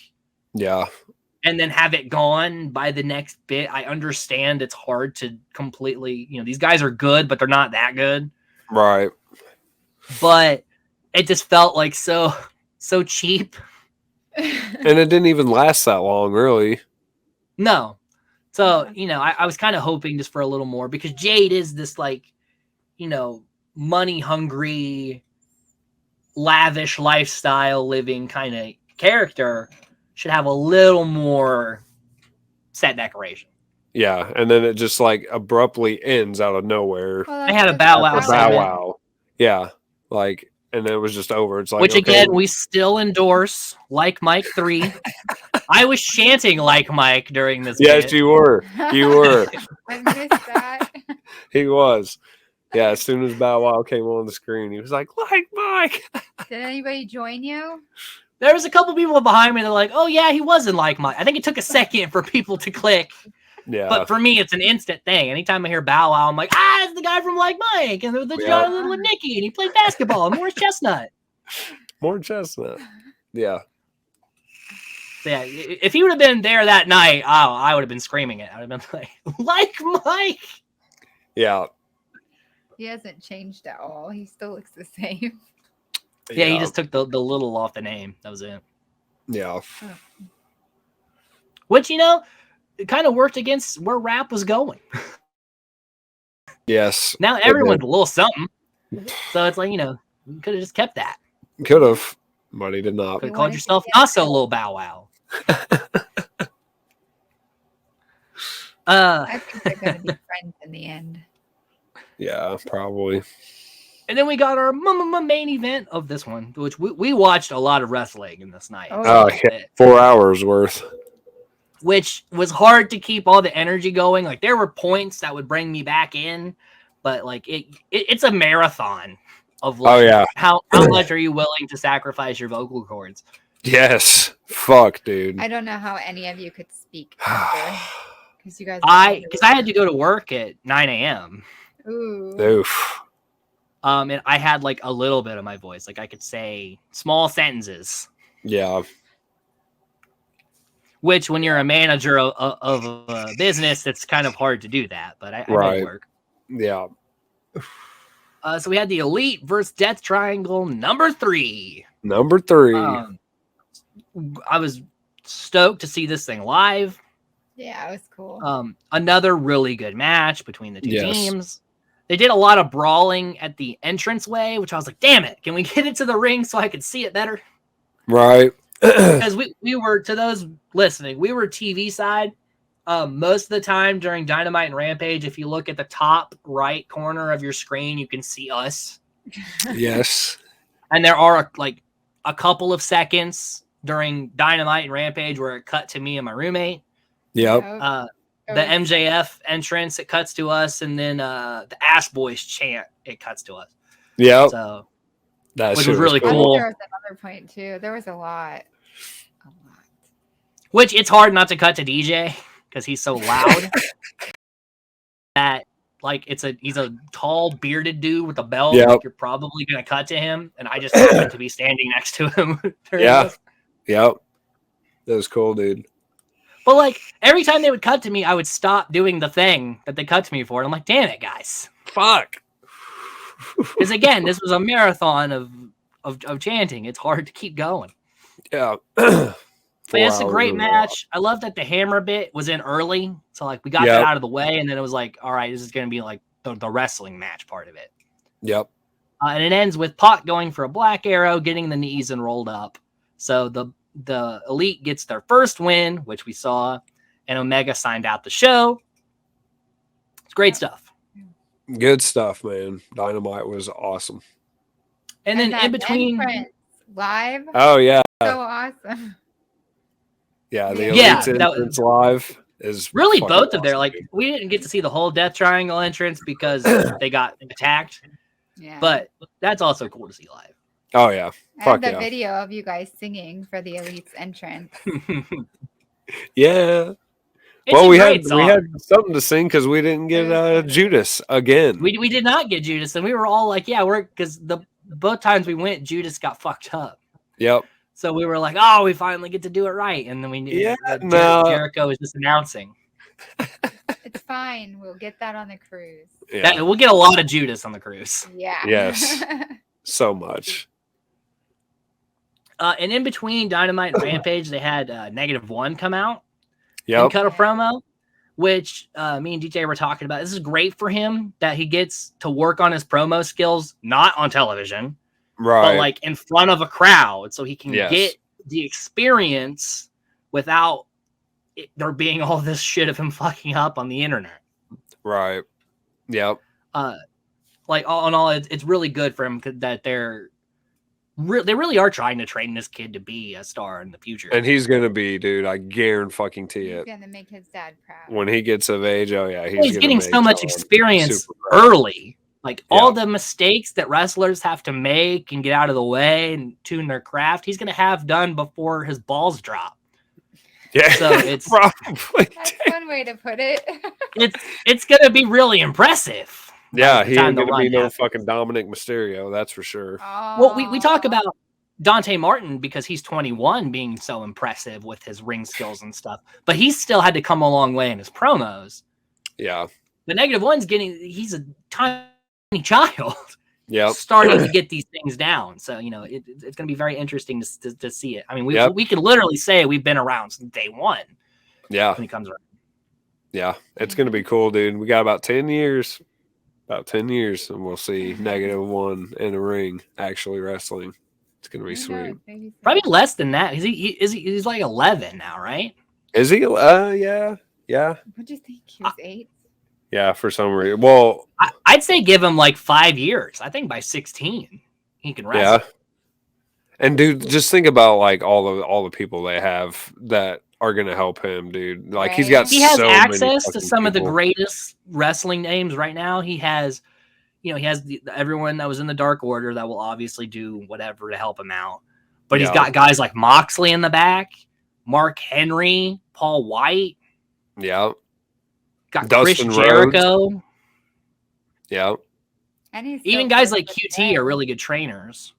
Yeah. And then have it gone by the next bit. I understand it's hard to completely, these guys are good, but they're not that good. Right. But it just felt like so cheap. And it didn't even last that long, really. No. So, I was kind of hoping just for a little more because Jade is this money hungry lavish lifestyle living kind of character should have a little more set decoration. Yeah, and then it just like abruptly ends out of nowhere. Well, I had a bow wow After segment. Bow Wow. Yeah, like, and then it was just over. It's like, Which okay. again, we still endorse Like Mike 3. I was chanting Like Mike during this. Yes, you were. You were. I missed that. He was. Yeah, as soon as Bow Wow came on the screen, he was like Mike. Did anybody join you? There was a couple people behind me that were like, oh yeah, he wasn't Like Mike. I think it took a second for people to click. Yeah. But for me, it's an instant thing. Anytime I hear Bow Wow, I'm like, it's the guy from Like Mike, and the Jonathan Lipnicki, and he played basketball, and Morris Chestnut. More Chestnut. Yeah. So yeah, if he would have been there that night, I would have been screaming it. I would have been like Mike. Yeah. He hasn't changed at all. He still looks the same. Yeah, he just took the little off the name. That was it. Yeah. Which, it kind of worked against where rap was going. Yes. Now everyone's a little something. So it's like, you could have just kept that. Could have, but he did not. Could have called yourself not so little Bow Wow. I think they're going to be friends in the end. Yeah, probably. And then we got our main event of this one, which we watched a lot of wrestling in this night. Oh, yeah. 4 hours worth. Which was hard to keep all the energy going. Like, there were points that would bring me back in, but like it's a marathon of like, how much are you willing to sacrifice your vocal cords? Yes. Fuck, dude. I don't know how any of you could speak because you guys. Because I had to go to work at 9 a.m. Ooh. Oof. And I had like a little bit of my voice. Like I could say small sentences. Yeah. Which, when you're a manager of a business, it's kind of hard to do that. But I made it work. Yeah. So we had the Elite versus Death Triangle number 3. Number 3. I was stoked to see this thing live. Yeah, it was cool. Another really good match between the two teams. They did a lot of brawling at the entranceway, which I was like, damn it, can we get into the ring so I could see it better? Right. Because we were, to those listening, we were TV side. Most of the time during Dynamite and Rampage, if you look at the top right corner of your screen, you can see us. Yes. And there are like a couple of seconds during Dynamite and Rampage where it cut to me and my roommate. Yep. The MJF entrance, it cuts to us, and then the Ass Boys chant, it cuts to us. Yep. So that which was really cool. There was another point too. There was a lot. Which it's hard not to cut to DJ because he's so loud. That like he's a tall bearded dude with a belt. Yep. Like, you're probably gonna cut to him, and I just happened to be standing next to him. Yeah. Yep. That was cool, dude. But like every time they would cut to me, I would stop doing the thing that they cut to me for. And I'm like, damn it, guys. Fuck. Because again, this was a marathon of chanting. It's hard to keep going. Yeah. But it's a great match. I love that the hammer bit was in early. So like we got that out of the way, and then it was like, all right, this is gonna be like the wrestling match part of it. Yep. And it ends with Pac going for a black arrow, getting the knees and rolled up. So the Elite gets their first win, which we saw, and Omega signed out the show. It's great stuff. Good stuff, man. Dynamite was awesome. And then in between live. Oh yeah. So awesome. Yeah, the Elite's entrance live is really both awesome, of their like dude. we didn't get to see the whole Death Triangle entrance because they got attacked. Yeah. But that's also cool to see live. Oh yeah. I Fuck have the yeah. video of you guys singing for the Elite's entrance. Yeah. Well, we had something to sing because we didn't get Judas again. We did not get Judas, and we were all like, yeah, we're because both times we went, Judas got fucked up. Yep. So we were like, oh, we finally get to do it right, and then Jericho was just announcing. It's fine. We'll get that on the cruise. Yeah. We'll get a lot of Judas on the cruise. Yeah. Yes. So much. And in between Dynamite and Rampage, they had -1 come out Yep. and cut a promo, which me and DJ were talking about. This is great for him that he gets to work on his promo skills, not on television. right? But like in front of a crowd, so he can Yes. get the experience without there being all this shit of him fucking up on the internet. Right. Yep. Like all in all, it's really good for him that they really are trying to train this kid to be a star in the future. And he's gonna be, dude. I guarantee it. He's gonna make his dad proud When he gets of age. Oh yeah, he's getting so much experience early. Like all the mistakes that wrestlers have to make and get out of the way and tune their craft, he's gonna have done before his balls drop. Yeah, so it's probably. That's one way to put it. it's gonna be really impressive. Yeah, he ain't gonna be no fucking Dominic Mysterio, that's for sure. Well, we talk about Dante Martin because he's 21 being so impressive with his ring skills and stuff, but he's still had to come a long way in his promos. Yeah. The -1's he's a tiny child. Yeah. Starting to get these things down. So, you know, it's going to be very interesting to see it. I mean, we can literally say we've been around since day one. Yeah. When he comes around. Yeah. It's going to be cool, dude. We got about 10 years. About 10 years, and we'll see -1 in a ring actually wrestling. It's going to be sweet. Probably less than that. He's like 11 now, right? Is he? Yeah. What'd you think? He was 8? Yeah, for some reason. Well, I'd say give him like 5 years. I think by 16 he can wrestle. Yeah. And dude, just think about like all the people they have that are gonna help him, dude. Like he has access to some of the greatest wrestling names right now. He has, everyone that was in the Dark Order that will obviously do whatever to help him out. But he's got guys like Moxley in the back, Mark Henry, Paul White. Yeah. Got Dustin Chris Jericho. Rhodes. Yeah. And even guys like QT are really good trainers.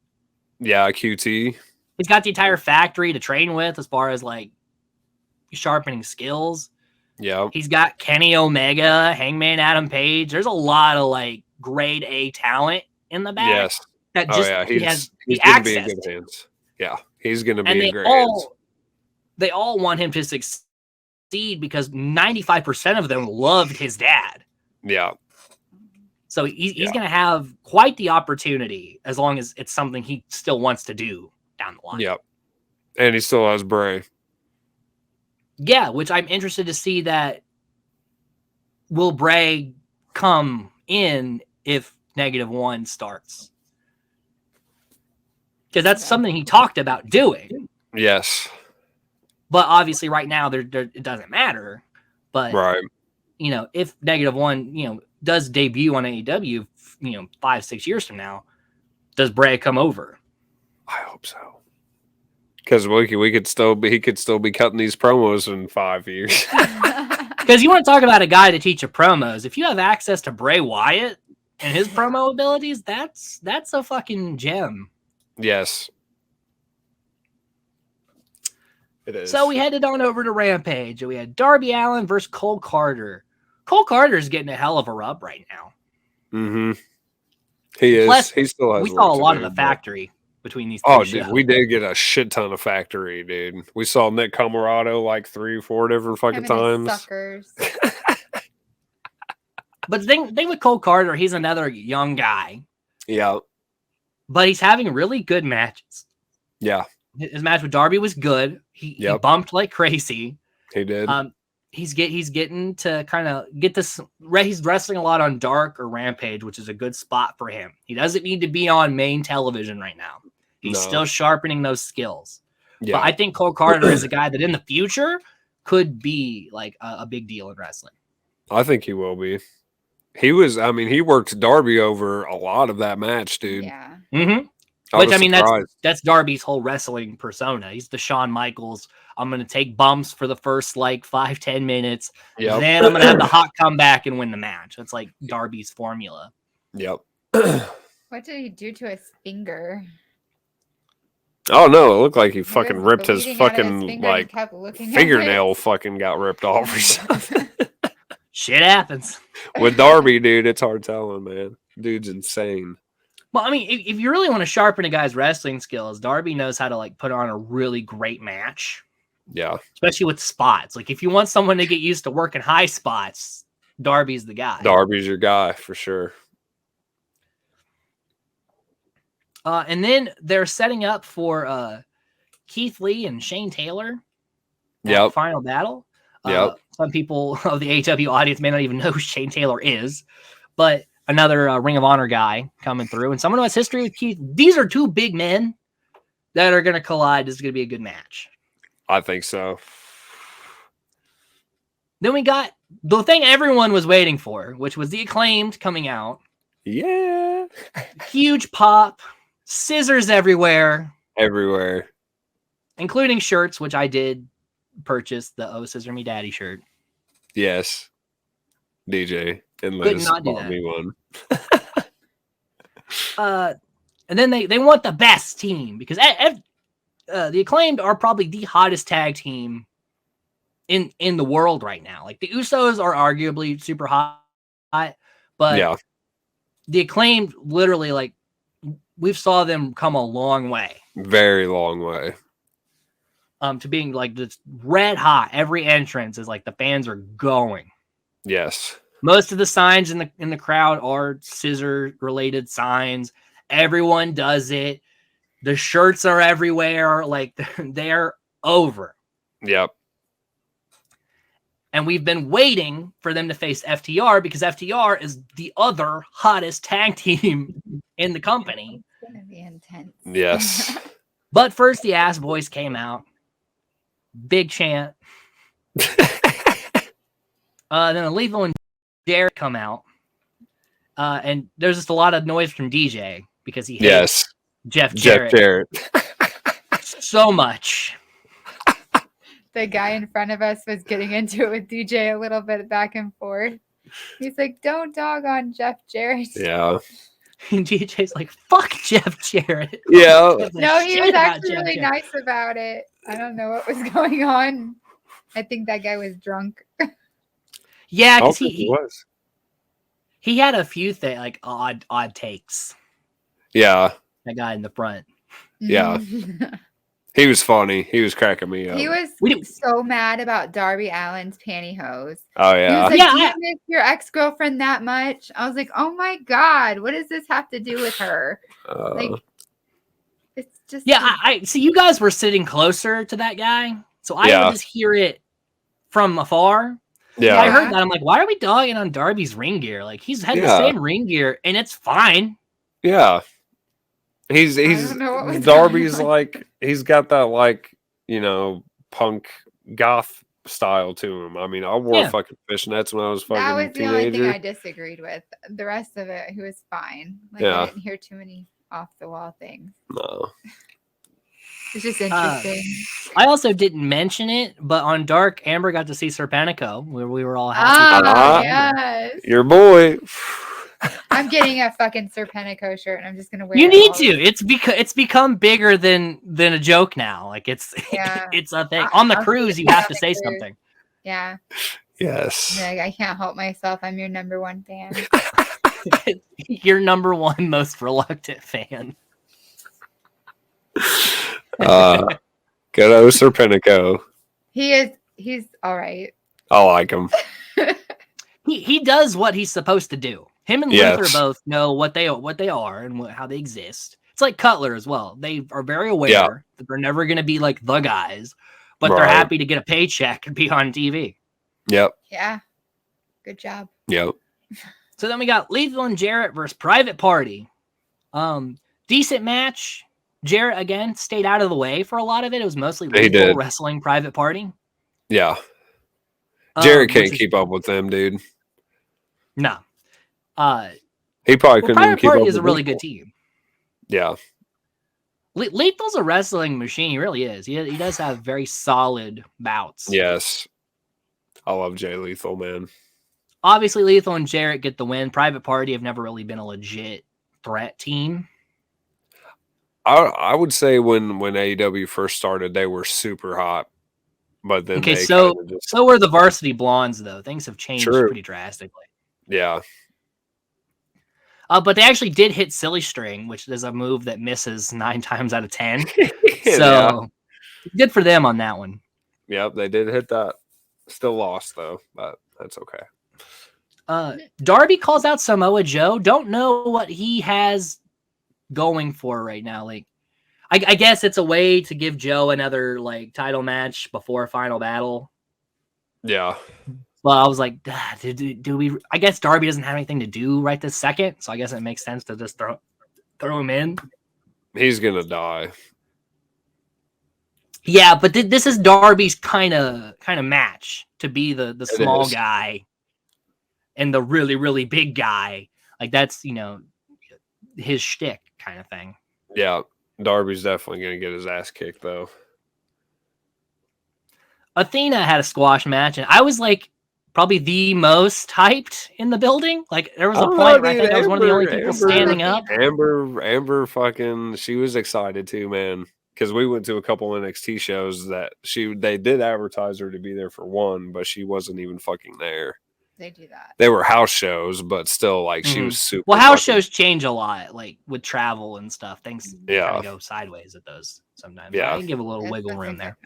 Yeah, QT. He's got the entire factory to train with as far as like sharpening skills. Yeah. He's got Kenny Omega, Hangman Adam Page. There's a lot of like grade A talent in the back. Yes. That just he has he's the gonna access. be in good hands. Yeah. He's gonna be and in great hands. They all want him to succeed because 95% of them loved his dad. Yeah. So he's going to have quite the opportunity as long as it's something he still wants to do down the line. Yep. And he still has Bray. Yeah, which I'm interested to see that. Will Bray come in if -1 starts? Because that's something he talked about doing. Yes. But obviously right now it doesn't matter. But right. If -1, does debut on AEW, 5-6 years from now, does Bray come over? I hope so. Because he could still be cutting these promos in 5 years. Because you want to talk about a guy to teach you promos. If you have access to Bray Wyatt and his promo abilities, that's a fucking gem. Yes. It is. So we headed on over to Rampage. We had Darby Allin versus Cole Carter. Cole Carter's getting a hell of a rub right now. Mm-hmm. He is. Plus, he still has. We saw a lot of the factory between these. Dude, we did get a shit ton of factory, dude. We saw Nick Camarado like 3 or 4 different fucking times. Suckers. But the thing with Cole Carter, he's another young guy. Yeah. But he's having really good matches. Yeah. His match with Darby was good. He bumped like crazy. He did. He's getting to kind of get this. He's wrestling a lot on Dark or Rampage, which is a good spot for him. He doesn't need to be on main television right now. He's still sharpening those skills. Yeah. But I think Cole Carter is a guy that in the future could be like a big deal in wrestling. I think he will be. He worked Darby over a lot of that match, dude. Yeah. Mm-hmm. Which, I mean, that's Darby's whole wrestling persona. He's the Shawn Michaels. I'm going to take bumps for the first, 5-10 minutes. Yep. Then I'm going to have the hot comeback and win the match. That's like Darby's formula. Yep. What did he do to his finger? Oh, no. It looked like he fucking ripped his fucking, fingernail fucking got ripped off or something. Shit happens. With Darby, dude, it's hard telling, man. Dude's insane. Well, I mean, if you really want to sharpen a guy's wrestling skills, Darby knows how to put on a really great match. Yeah. Especially with spots. If you want someone to get used to working high spots, Darby's the guy. Darby's your guy for sure. And then they're setting up for Keith Lee and Shane Taylor. Yep. Final Battle. Yep. Some people of the AEW audience may not even know who Shane Taylor is, but another Ring of Honor guy coming through, and someone who has history with Keith. These are two big men that are going to collide. This is going to be a good match. I think so. Then we got the thing everyone was waiting for, which was the Acclaimed coming out. Yeah. Huge pop, scissors everywhere. Everywhere. Including shirts, which I did purchase, the Oh Scissor Me Daddy shirt. Yes. DJ and Liz bought me one. And then they want the best team because the Acclaimed are probably the hottest tag team in the world right now. Like the Usos are arguably super hot, but the Acclaimed literally, like, we've saw them come a long way. Very long way. To being like this red hot. Every entrance is like the fans are going. Yes. Most of the signs in the crowd are scissor related signs. Everyone does it. The shirts are everywhere. Like they're over. Yep. And we've been waiting for them to face FTR because FTR is the other hottest tag team in the company. It's going to be intense. Yes. But first, the Ass Boys came out. Big chant. Then Lethal and Jarrett come out. And there's just a lot of noise from DJ because he hates Jeff Jarrett. So much. The guy in front of us was getting into it with DJ a little bit back and forth. He's like, don't dog on Jeff Jarrett. Yeah. And DJ's like, fuck Jeff Jarrett. Yeah. No, he was actually really nice about it. I don't know what was going on. I think that guy was drunk. Yeah, because he had a few things, like odd takes. Yeah. That guy in the front. Yeah. He was funny. He was cracking me up. He was so mad about Darby Allin's pantyhose. Oh, yeah. He was like, do you miss your ex-girlfriend that much? I was like, oh, my God. What does this have to do with her? Like, it's just... Yeah, I see you guys were sitting closer to that guy, so I would just hear it from afar. Yeah. I heard that. I'm like, why are we dogging on Darby's ring gear? Like, he's had the same ring gear, and it's fine. Yeah. He's Darby's like, he's got that, like, you know, punk goth style to him. I mean, I wore fucking fishnets when I was fucking That was the teenager. only thing I disagreed with. The rest of it, he was fine. Like, I didn't hear too many off the wall things. No. It's just interesting. I also didn't mention it, but on Dark, Amber got to see Serpentico, where we were all happy. Yes. Your boy. I'm getting a fucking Serpentico shirt, and I'm just gonna wear. You need to. It's become bigger than a joke now. Like it's a thing. On the cruise, you have to say something. Yeah. Yes. Like, I can't help myself. I'm your number one fan. Your number one most reluctant fan. Good old Serpentico. He's all right. I like him. He does what he's supposed to do. Him and Luther both know what they are and how they exist. It's like Cutler as well. They are very aware that they're never going to be like the guys, but they're happy to get a paycheck and be on TV. Yep. Yeah. Good job. Yep. So then we got Lethal and Jarrett versus Private Party. Decent match. Jarrett, again, stayed out of the way for a lot of it. It was mostly Lethal wrestling Private Party. Yeah. Jarrett can't keep up with them, dude. No. He probably couldn't even keep up with Party is a really good team. Yeah. Lethal's a wrestling machine. He really is. He does have very solid bouts. Yes. I love Jay Lethal, man. Obviously, Lethal and Jarrett get the win. Private Party have never really been a legit threat team. I would say when AEW first started, they were super hot. But then so were the Varsity Blondes, though. Things have changed pretty drastically. Yeah. But they actually did hit Silly String, which is a move that misses 9 times out of 10. So good for them on that one. Yep, they did hit that. Still lost, though, but that's okay. Darby calls out Samoa Joe. Don't know what he has going for right now. Like, I guess it's a way to give Joe another like title match before Final Battle. Yeah. Well, I was like, do we? I guess Darby doesn't have anything to do right this second, so I guess it makes sense to just throw him in. He's gonna die. Yeah, but this is Darby's kind of match to be the small guy and the really, really big guy. Like, that's, his shtick kind of thing. Yeah, Darby's definitely going to get his ass kicked, though. Athena had a squash match, and I was, like, probably the most hyped in the building. Like, there was a point where I think I was one of the only people standing up. Amber fucking, she was excited too, man. Because we went to a couple NXT shows that they did advertise her to be there for one, but she wasn't even fucking there. They do that. They were house shows, but still, like, she was super. Well, house shows change a lot, like with travel and stuff. Things kind of go sideways at those sometimes. Yeah, I can give a little wiggle room there.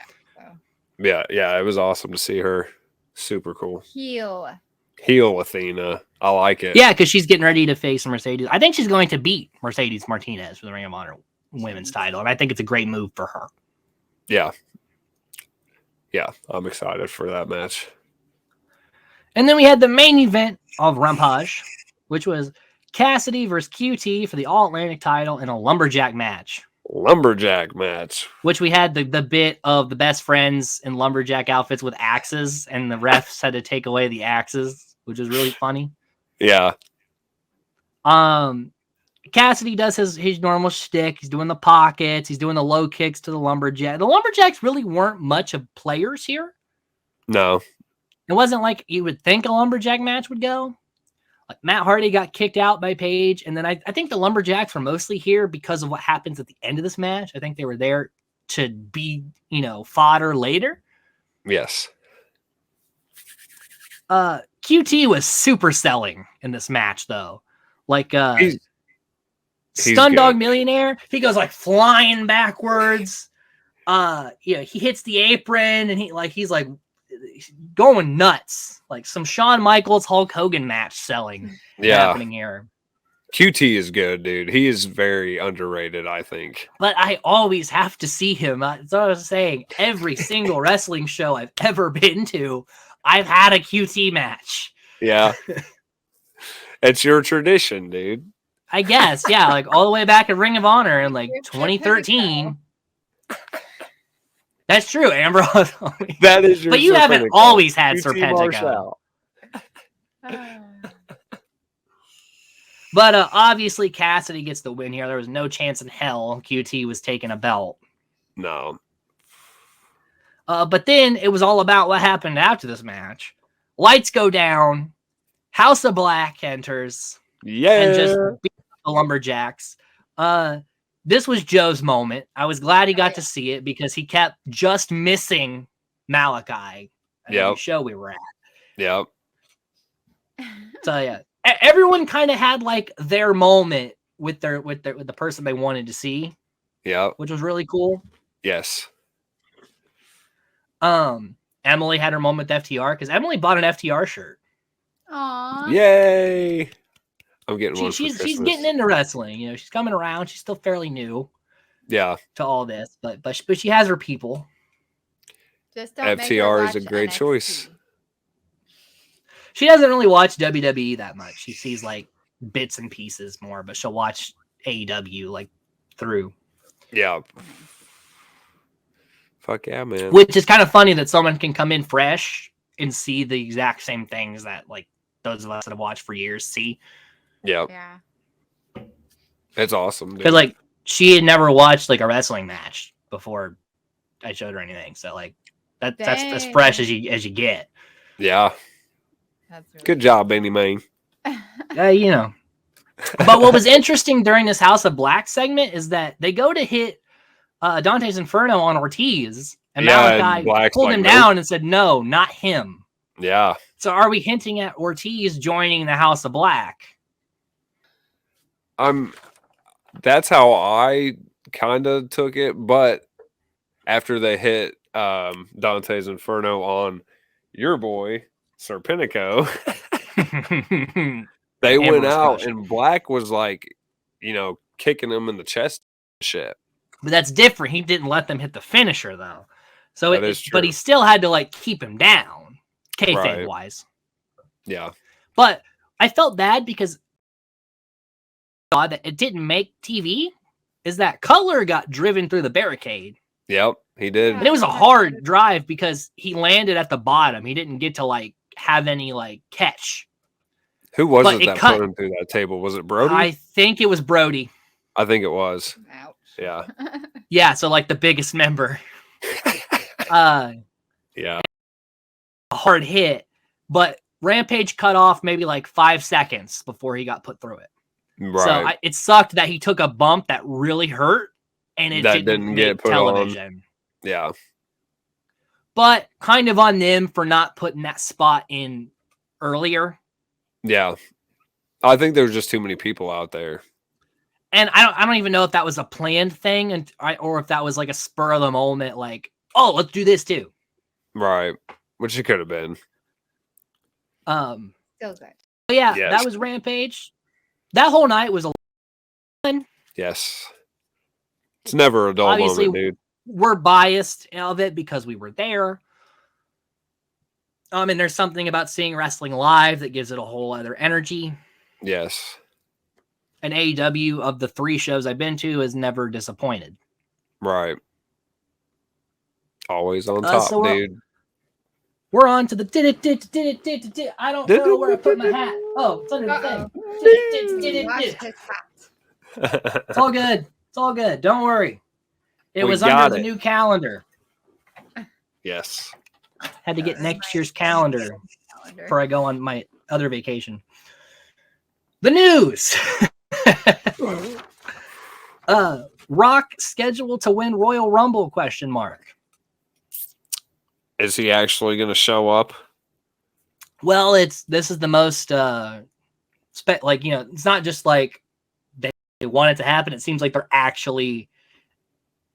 Yeah, it was awesome to see her. Super cool. Heel Athena. I like it. Yeah, because she's getting ready to face Mercedes. I think she's going to beat Mercedes Martinez for the Ring of Honor Women's title, and I think it's a great move for her. Yeah, I'm excited for that match. And then we had the main event of Rampage, which was Cassidy versus QT for the All-Atlantic title in a lumberjack match. Which we had the bit of the best friends in lumberjack outfits with axes, and the refs had to take away the axes, which is really funny. Yeah. Cassidy does his normal shtick. He's doing the pockets. He's doing the low kicks to the lumberjack. The lumberjacks really weren't much of players here. No. It wasn't like you would think a lumberjack match would go. Like Matt Hardy got kicked out by Paige, and then I think the lumberjacks were mostly here because of what happens at the end of this match. I think they were there to be, fodder later. Yes. QT was super selling in this match, though. Like, he's Stun Dog Millionaire, he goes like flying backwards. He hits the apron, and he's like going nuts, like some Shawn Michaels Hulk Hogan match selling happening here. QT is good, dude. He is very underrated, I think. But I always have to see him. That's what I was saying. Every single wrestling show I've ever been to, I've had a QT match. Yeah. It's your tradition, dude. I guess, yeah. Like all the way back at Ring of Honor in like 2013. That's true, Amber. That is your But you haven't always had Serpentico. But obviously Cassidy gets the win here. There was no chance in hell QT was taking a belt. No. But then it was all about what happened after this match. Lights go down. House of Black enters. Yeah. And just beat the lumberjacks. This was Joe's moment. I was glad he got to see it because he kept just missing Malachi at the show we were at. Yep. So yeah, everyone kind of had like their moment with the person they wanted to see. Yeah, which was really cool. Yes. Emily had her moment with FTR because Emily bought an FTR shirt. Aww. Yay. I'm getting one. She's getting into wrestling. She's coming around. She's still fairly new. Yeah. To all this, but she has her people. Just don't FTR is a great choice. She doesn't really watch WWE that much. She sees like bits and pieces more, but she'll watch AEW like through. Yeah. Fuck yeah, man. Which is kind of funny that someone can come in fresh and see the exact same things that like those of us that have watched for years see. Yeah. Yeah. It's awesome. Because like she had never watched like a wrestling match before I showed her anything. So like that's as fresh as you get. Yeah. That's really good job, Benny Main. But what was interesting during this House of Black segment is that they go to hit Dante's Inferno on Ortiz, and Malachi pulled him down and said, "No, not him." Yeah. So are we hinting at Ortiz joining the House of Black? That's how I kind of took it, but after they hit Dante's Inferno on your boy Serpentico, they went out and Black was like, kicking him in the chest. Shit. But that's different. He didn't let them hit the finisher though. So that is true. But he still had to like keep him down, kayfabe wise. Yeah. But I felt bad because that it didn't make TV. Is that Cutler got driven through the barricade? Yep, he did. And it was a hard drive because he landed at the bottom. He didn't get to like have any like catch. Who was it that put him through that table? Was it Brody? I think it was Brody. I think it was. Ouch. Yeah. Yeah, so like the biggest member. Yeah. A hard hit, but Rampage cut off maybe like 5 seconds before he got put through it. Right. So it sucked that he took a bump that really hurt, and it didn't get put television. On. Yeah. But kind of on them for not putting that spot in earlier. Yeah. I think there was just too many people out there. And I don't even know if that was a planned thing or if that was like a spur of the moment, like, oh, let's do this too. Right. Which it could have been. Still good. But yeah, that was Rampage. That whole night was a fun. Yes. It's never a dull moment, dude. We're biased of it because we were there. And there's something about seeing wrestling live that gives it a whole other energy. Yes. And AEW, of the 3 shows I've been to, has never disappointed. Right. Always on top, dude. We're on to the did. I don't know where I put my hat. Oh, it's under the thing. It's all good. It's all good. Don't worry. It was under the new calendar. Yes. Had to get next year's calendar before I go on my other vacation. The news. Rock scheduled to win Royal Rumble ? Is he actually going to show up? Well, this is the most it's not just like they want it to happen. It seems like they're actually,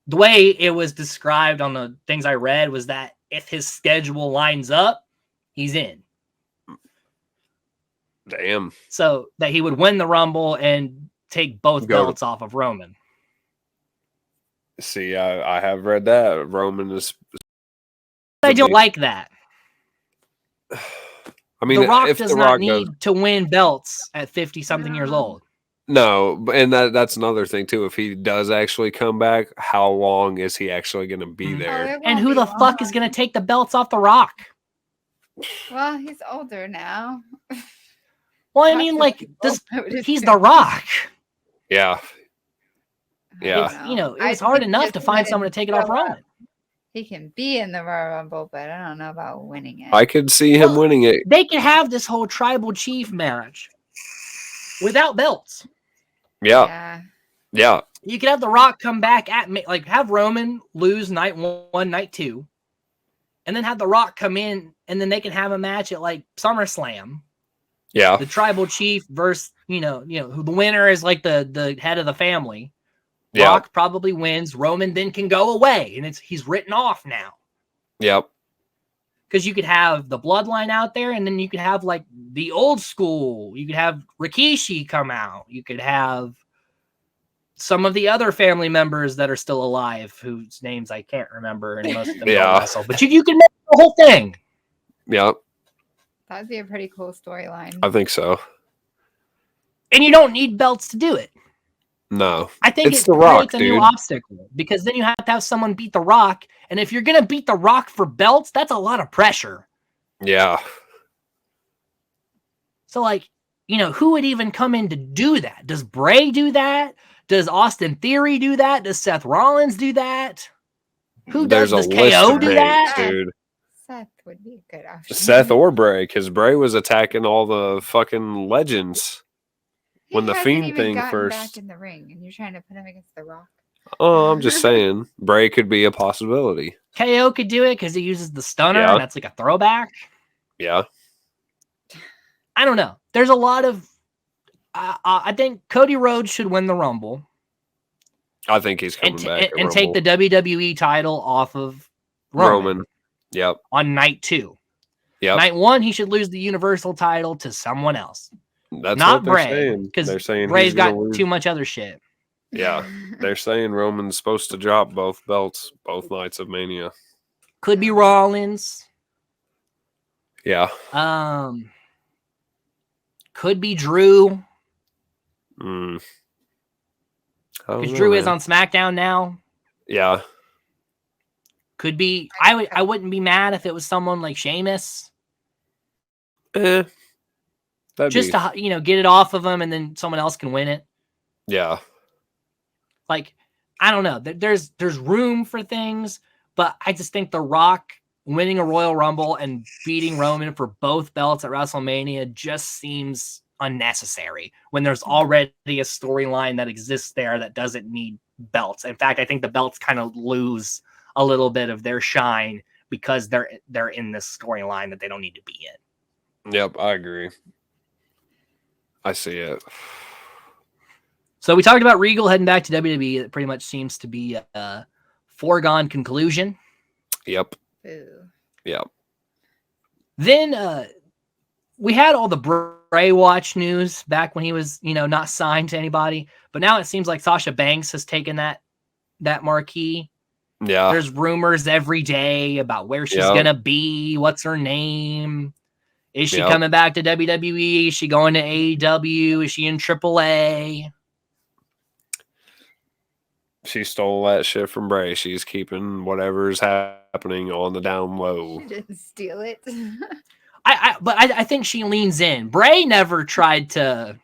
the way it was described on the things I read was that if his schedule lines up, he's in. Damn. So that he would win the Rumble and take both belts off of Roman. See, I have read that. Roman is... I don't like that. I mean, The Rock does not need to win belts at 50-something years old. No, and that's another thing, too. If he does actually come back, how long is he actually going to be there? And who the fuck is going to take the belts off The Rock? Well, he's older now. Well, I mean, like, he's The Rock. Yeah. Yeah. It was hard enough to find someone to take it off Roman. He can be in the Royal Rumble, but I don't know about winning it. I could see him winning it. They could have this whole tribal chief match without belts. Yeah. You could have The Rock come back have Roman lose night 1, night 2, and then have The Rock come in, and then they can have a match at like SummerSlam. Yeah. The tribal chief versus, who the winner is like the head of the family. Rock probably wins. Roman then can go away, and he's written off now. Yep. Because you could have the bloodline out there, and then you could have like the old school. You could have Rikishi come out. You could have some of the other family members that are still alive, whose names I can't remember, and most of them don't wrestle. But you can make the whole thing. Yep. That'd be a pretty cool storyline. I think so. And you don't need belts to do it. No, I think it's The Rock, creates a new obstacle, because then you have to have someone beat The Rock, and if you're gonna beat The Rock for belts, that's a lot of pressure. Yeah. So, who would even come in to do that? Does Bray do that? Does Austin Theory do that? Does Seth Rollins do that? Who does? Does KO do that? Dude. Seth would be a good option. Seth or Bray, because Bray was attacking all the fucking legends. When the Fiend thing first back in the ring, and you're trying to put him against The Rock. Oh, I'm just saying, Bray could be a possibility. KO could do it because he uses the stunner, and that's like a throwback. Yeah. I don't know. There's a lot of. I think Cody Rhodes should win the Rumble. I think he's coming back and take the WWE title off of Roman. Yep. On night 2. Yep. Night 1, he should lose the Universal title to someone else. That's not what they're Bray, because they're saying Bray's got too much other shit. Yeah, they're saying Roman's supposed to drop both belts, both nights of Mania. Could be Rollins. Yeah. Could be Drew. Because Drew is on SmackDown now. Yeah. Could be. I wouldn't be mad if it was someone like Sheamus. To get it off of him, and then someone else can win it. Yeah. Like, I don't know. There's room for things, but I just think The Rock winning a Royal Rumble and beating Roman for both belts at WrestleMania just seems unnecessary when there's already a storyline that exists there that doesn't need belts. In fact, I think the belts kind of lose a little bit of their shine because they're in this storyline that they don't need to be in. Yep, I agree. I see it. So we talked about Regal heading back to WWE. It pretty much seems to be a foregone conclusion. Yep. Ooh. Yep. Then we had all the Bray Watch news back when he was, not signed to anybody. But now it seems like Sasha Banks has taken that marquee. Yeah. There's rumors every day about where she's going to be. What's her name? Is she coming back to WWE? Is she going to AEW? Is she in AAA? She stole that shit from Bray. She's keeping whatever's happening on the down low. She didn't steal it. I think she leans in. Bray never tried to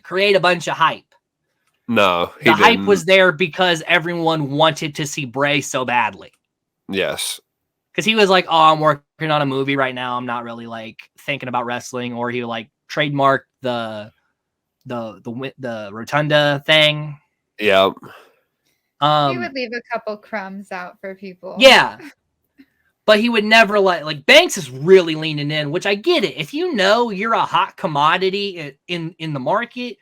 create a bunch of hype. No, the hype was there because everyone wanted to see Bray so badly. Yes. Because he was like, "Oh, I'm working on a movie right now. I'm not really like thinking about wrestling." Or he like trademarked the rotunda thing. Yep. He would leave a couple crumbs out for people. Yeah. But he would never like Banks is really leaning in, which I get it. If you know you're a hot commodity in the market,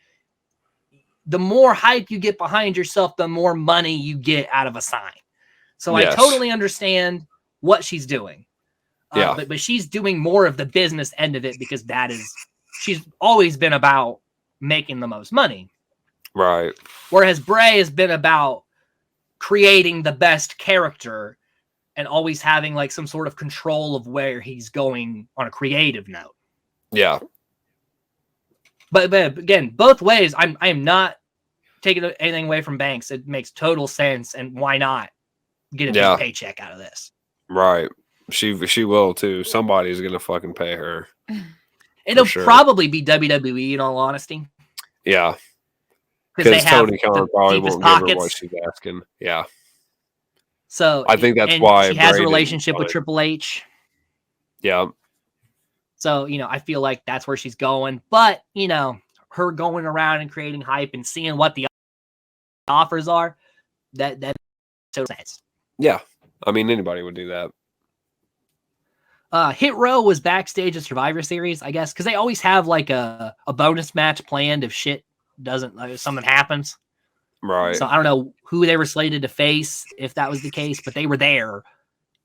the more hype you get behind yourself, the more money you get out of a sign. So yes. I totally understand what she's doing. Yeah. But she's doing more of the business end of it because she's always been about making the most money. Right. Whereas Bray has been about creating the best character and always having like some sort of control of where he's going on a creative note. Yeah. But again, both ways, I am not taking anything away from Banks. It makes total sense. And why not get a big paycheck out of this? Right. She will too. Somebody's going to fucking pay her. It'll probably be WWE in all honesty. Yeah. Because Tony Khan probably won't give her what she's asking. Yeah. So I think that's why she has a relationship with Triple H. Yeah. So, I feel like that's where she's going. But, her going around and creating hype and seeing what the offers are, that makes total sense. Yeah. I mean, anybody would do that. Hit Row was backstage at Survivor Series, I guess, because they always have like a bonus match planned if shit doesn't, if something happens. Right. So I don't know who they were slated to face if that was the case, but they were there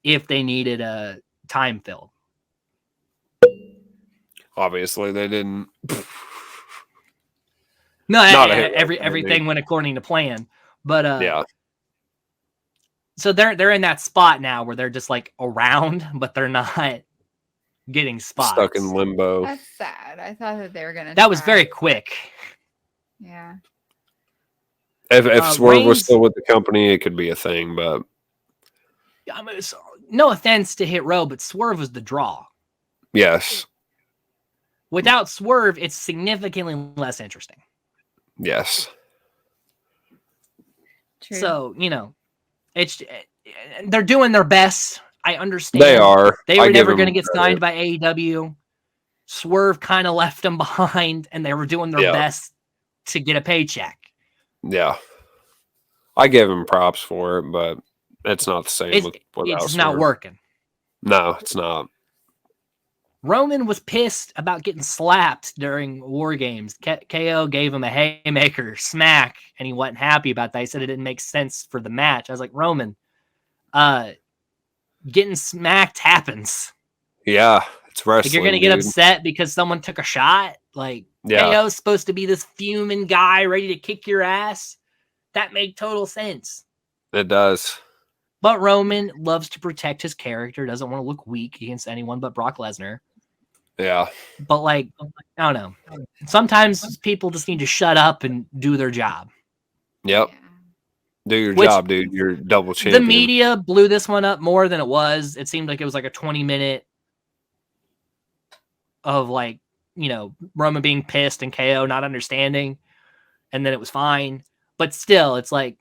if they needed a time filled. Obviously, they didn't. No, everything went according to plan. But yeah. So they're in that spot now where they're just like around, but they're not getting spots. Stuck in limbo. That's sad. I thought that they were gonna. That was very quick. Yeah. If Swerve was still with the company, it could be a thing, but I mean, no offense to Hit Row, but Swerve was the draw. Yes. Without Swerve, it's significantly less interesting. Yes. True. So, they're doing their best. I understand. They are. They were never going to get signed by AEW. Swerve kind of left them behind, and they were doing their best to get a paycheck. Yeah. I give him props for it, but it's not the same without It's not working. No, it's not. Roman was pissed about getting slapped during War Games. KO gave him a haymaker smack, and he wasn't happy about that. He said it didn't make sense for the match. I was like, Roman, getting smacked happens. Yeah, it's wrestling. Like, you're going to get upset because someone took a shot? Like, Yeah. KO's supposed to be this fuming guy ready to kick your ass. That made total sense. It does. But Roman loves to protect his character, doesn't want to look weak against anyone but Brock Lesnar. Yeah. But, like, I don't know. Sometimes people just need to shut up and do their job. Yep. Do your job, dude. You're double champion. The media blew this one up more than it was. It seemed like it was like a 20-minute of, like, you know, Roman being pissed and KO not understanding. And then it was fine. But still, it's like,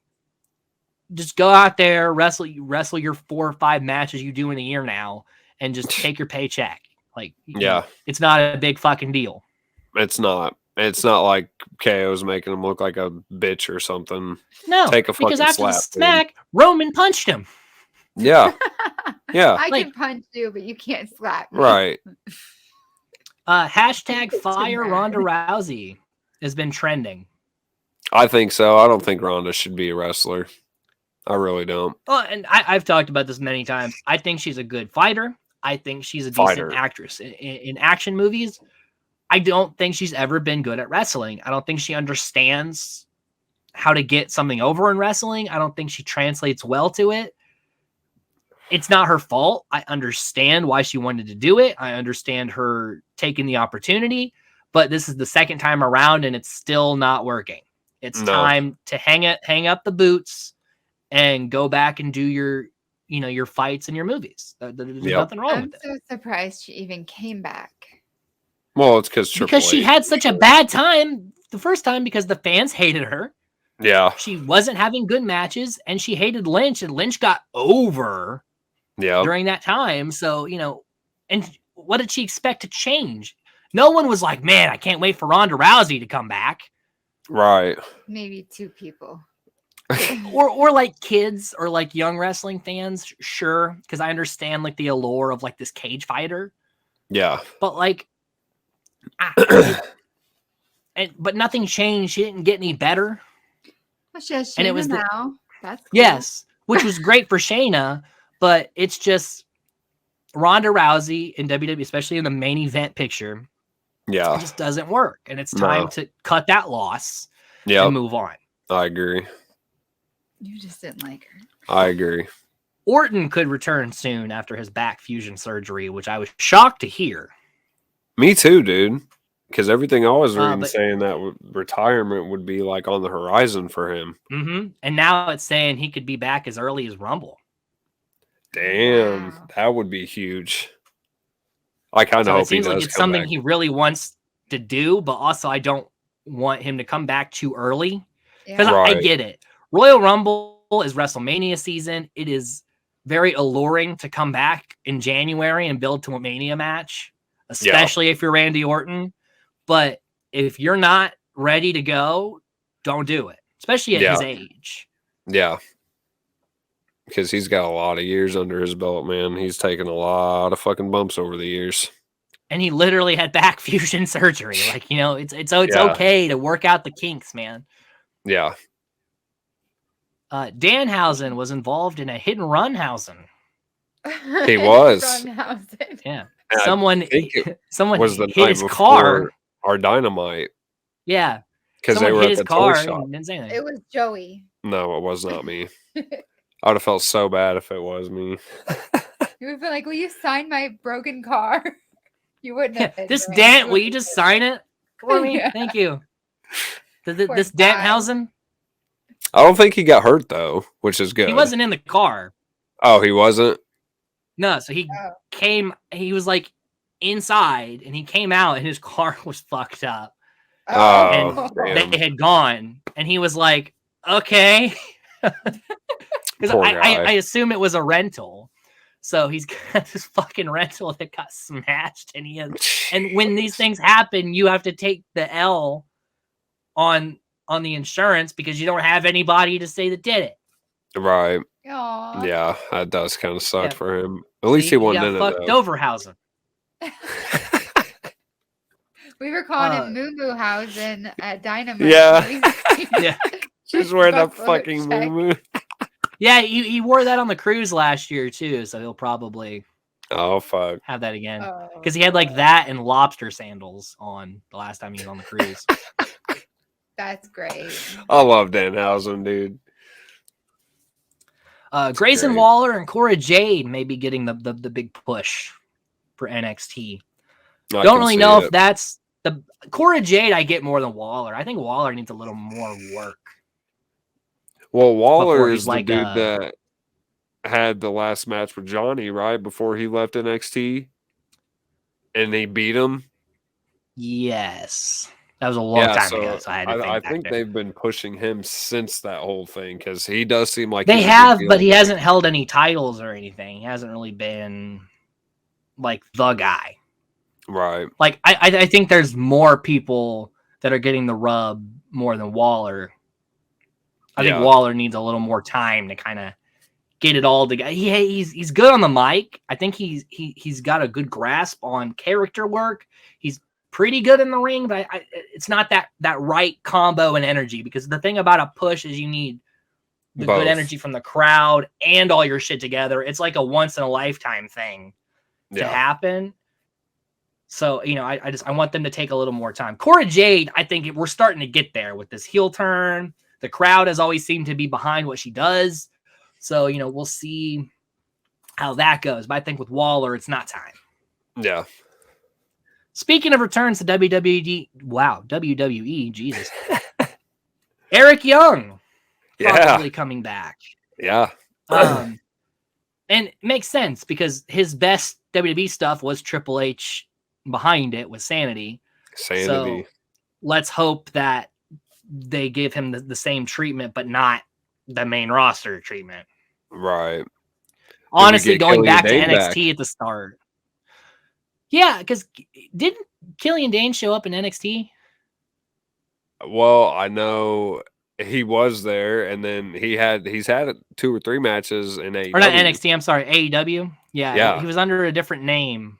just go out there, wrestle your 4 or 5 matches you do in a year now, and just take your paycheck. Like, yeah, it's not a big fucking deal. It's not. It's not like KO's making him look like a bitch or something. No, take a fucking because after slap, the smack, dude. Roman punched him. Yeah, yeah. I can punch you, but you can't slap me. Right. Hashtag fire Ronda Rousey has been trending. I think so. I don't think Ronda should be a wrestler. I really don't. Well, and I've talked about this many times. I think she's a good fighter. I think she's a decent actress in action movies. I don't think she's ever been good at wrestling. I don't think she understands how to get something over in wrestling. I don't think she translates well to it. It's not her fault. I understand why she wanted to do it. I understand her taking the opportunity, but this is the second time around and it's still not working. It's time to hang up the boots and go back and do your fights and your movies. There's nothing wrong with it. I'm so surprised she even came back. Well, it's because she had such a bad time the first time because the fans hated her. Yeah. She wasn't having good matches and she hated Lynch, and Lynch got over during that time. So, and what did she expect to change? No one was like, man, I can't wait for Ronda Rousey to come back. Right. Maybe 2 people. or like kids or like young wrestling fans, sure, because I understand like the allure of like this cage fighter. Yeah. But like but nothing changed. She didn't get any better. Well, she has Shayna now. That's cool. Yes, which was great for Shayna, but it's just Ronda Rousey in WWE, especially in the main event picture. Yeah. It just doesn't work. And it's time to cut that loss and move on. I agree. You just didn't like her. I agree. Orton could return soon after his back fusion surgery, which I was shocked to hear. Me too, dude. Because everything I was reading saying that retirement would be like on the horizon for him. Mm-hmm. And now it's saying he could be back as early as Rumble. Damn, that would be huge. I kind of hope he does. It seems like it's something he really wants to do, but also I don't want him to come back too early. Because I get it. Royal Rumble is WrestleMania season. It is very alluring to come back in January and build to a Mania match, especially if you're Randy Orton. But if you're not ready to go, don't do it, especially at his age. Yeah. Because he's got a lot of years under his belt, man. He's taken a lot of fucking bumps over the years. And he literally had back fusion surgery. Like, it's okay to work out the kinks, man. Yeah. Danhausen was involved in a hit and run housing. He was. Yeah. Someone was the hit his car. Our Dynamite. Yeah. Because they were at the toy shop. And didn't say anything. It was Joey. No, it was not me. I would have felt so bad if it was me. You would have been like, will you sign my broken car? You wouldn't have been. This dent, will you just sign it for me? Yeah. Thank you. This Danhausen? I don't think he got hurt, though, which is good. He wasn't in the car. Oh, he wasn't? No, so he was like inside, and he came out, and his car was fucked up. Oh, and they had gone, and he was like, okay. Because I assume it was a rental. So he's got this fucking rental that got smashed, and when these things happen, you have to take the L on the insurance because you don't have anybody to say that did it. Right. Aww. Yeah, that does kind of suck for him. At least he wasn't in it. Fucked Overhausen. We were calling him Moo Moo Hausen at Dynamite. Yeah. Yeah. She's wearing that fucking Moo Moo. Yeah, he wore that on the cruise last year too, so he'll probably Oh, fuck. Have that again. Because he had like that and lobster sandals on the last time he was on the cruise. That's great. I love Danhausen, dude. Grayson great. Waller and Cora Jade may be getting the big push for NXT. Don't really know if that's the Cora Jade. I get more than Waller. I think Waller needs a little more work. Well, Waller is the dude that had the last match with Johnny, right? Before he left NXT. And he beat him. Yes. That was a long time ago, so I had to think I think they've been pushing him since that whole thing because he does seem like they have, but he hasn't held any titles or anything. He hasn't really been like the guy, right? Like I think there's more people that are getting the rub more than Waller. I think Waller needs a little more time to kind of get it all together. He's good on the mic. I think he's got a good grasp on character work. He's pretty good in the ring, but it's not that right combo and energy, because the thing about a push is you need the good energy from the crowd and all your shit together. It's like a once in a lifetime thing to happen. So, I want them to take a little more time. Cora Jade, I think we're starting to get there with this heel turn. The crowd has always seemed to be behind what she does. So, we'll see how that goes. But I think with Waller, it's not time. Yeah. Speaking of returns to WWE, Jesus. Eric Young probably coming back. Yeah. And it makes sense because his best WWE stuff was Triple H behind it with Sanity. So let's hope that they give him the same treatment, but not the main roster treatment. Right. Honestly, going back to NXT at the start. Yeah, because didn't Killian Dane show up in NXT? Well, I know he was there, and then he's had 2 or 3 matches in AEW. Or not NXT, I'm sorry, AEW. Yeah, he was under a different name.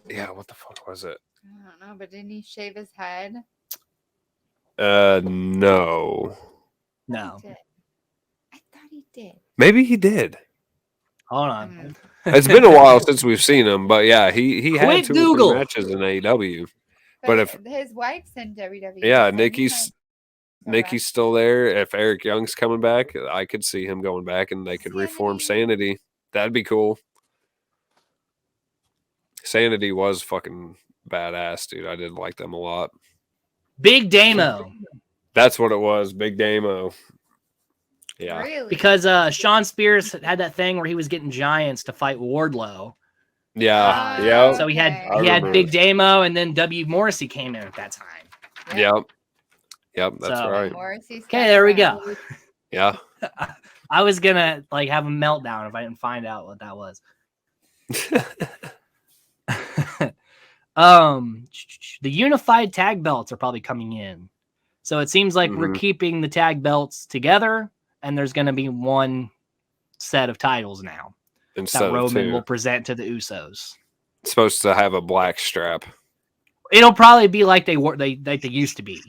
Yeah, what the fuck was it? I don't know, but didn't he shave his head? No. No. I thought he did. Maybe he did. Hold on. It's been a while since we've seen him, but yeah, he had 2 Google. or 3 matches in AEW. But if his wife's in WWE, yeah, Nikki's still there. If Eric Young's coming back, I could see him going back, and they could reform Sanity. That'd be cool. Sanity was fucking badass, dude. I did like them a lot. Big Damo. That's what it was, Big Damo. Yeah. Really? Because Sean Spears had that thing where he was getting giants to fight Wardlow. Yeah. Yeah. So he had Big Damo, and then W. Morrissey came in at that time. Yep, that's right. Okay, there we go. Yeah. I was gonna have a meltdown if I didn't find out what that was. The unified tag belts are probably coming in. So it seems like we're keeping the tag belts together, and there's going to be one set of titles now that Roman will present to the Usos. It's supposed to have a black strap. It'll probably be like they used to be,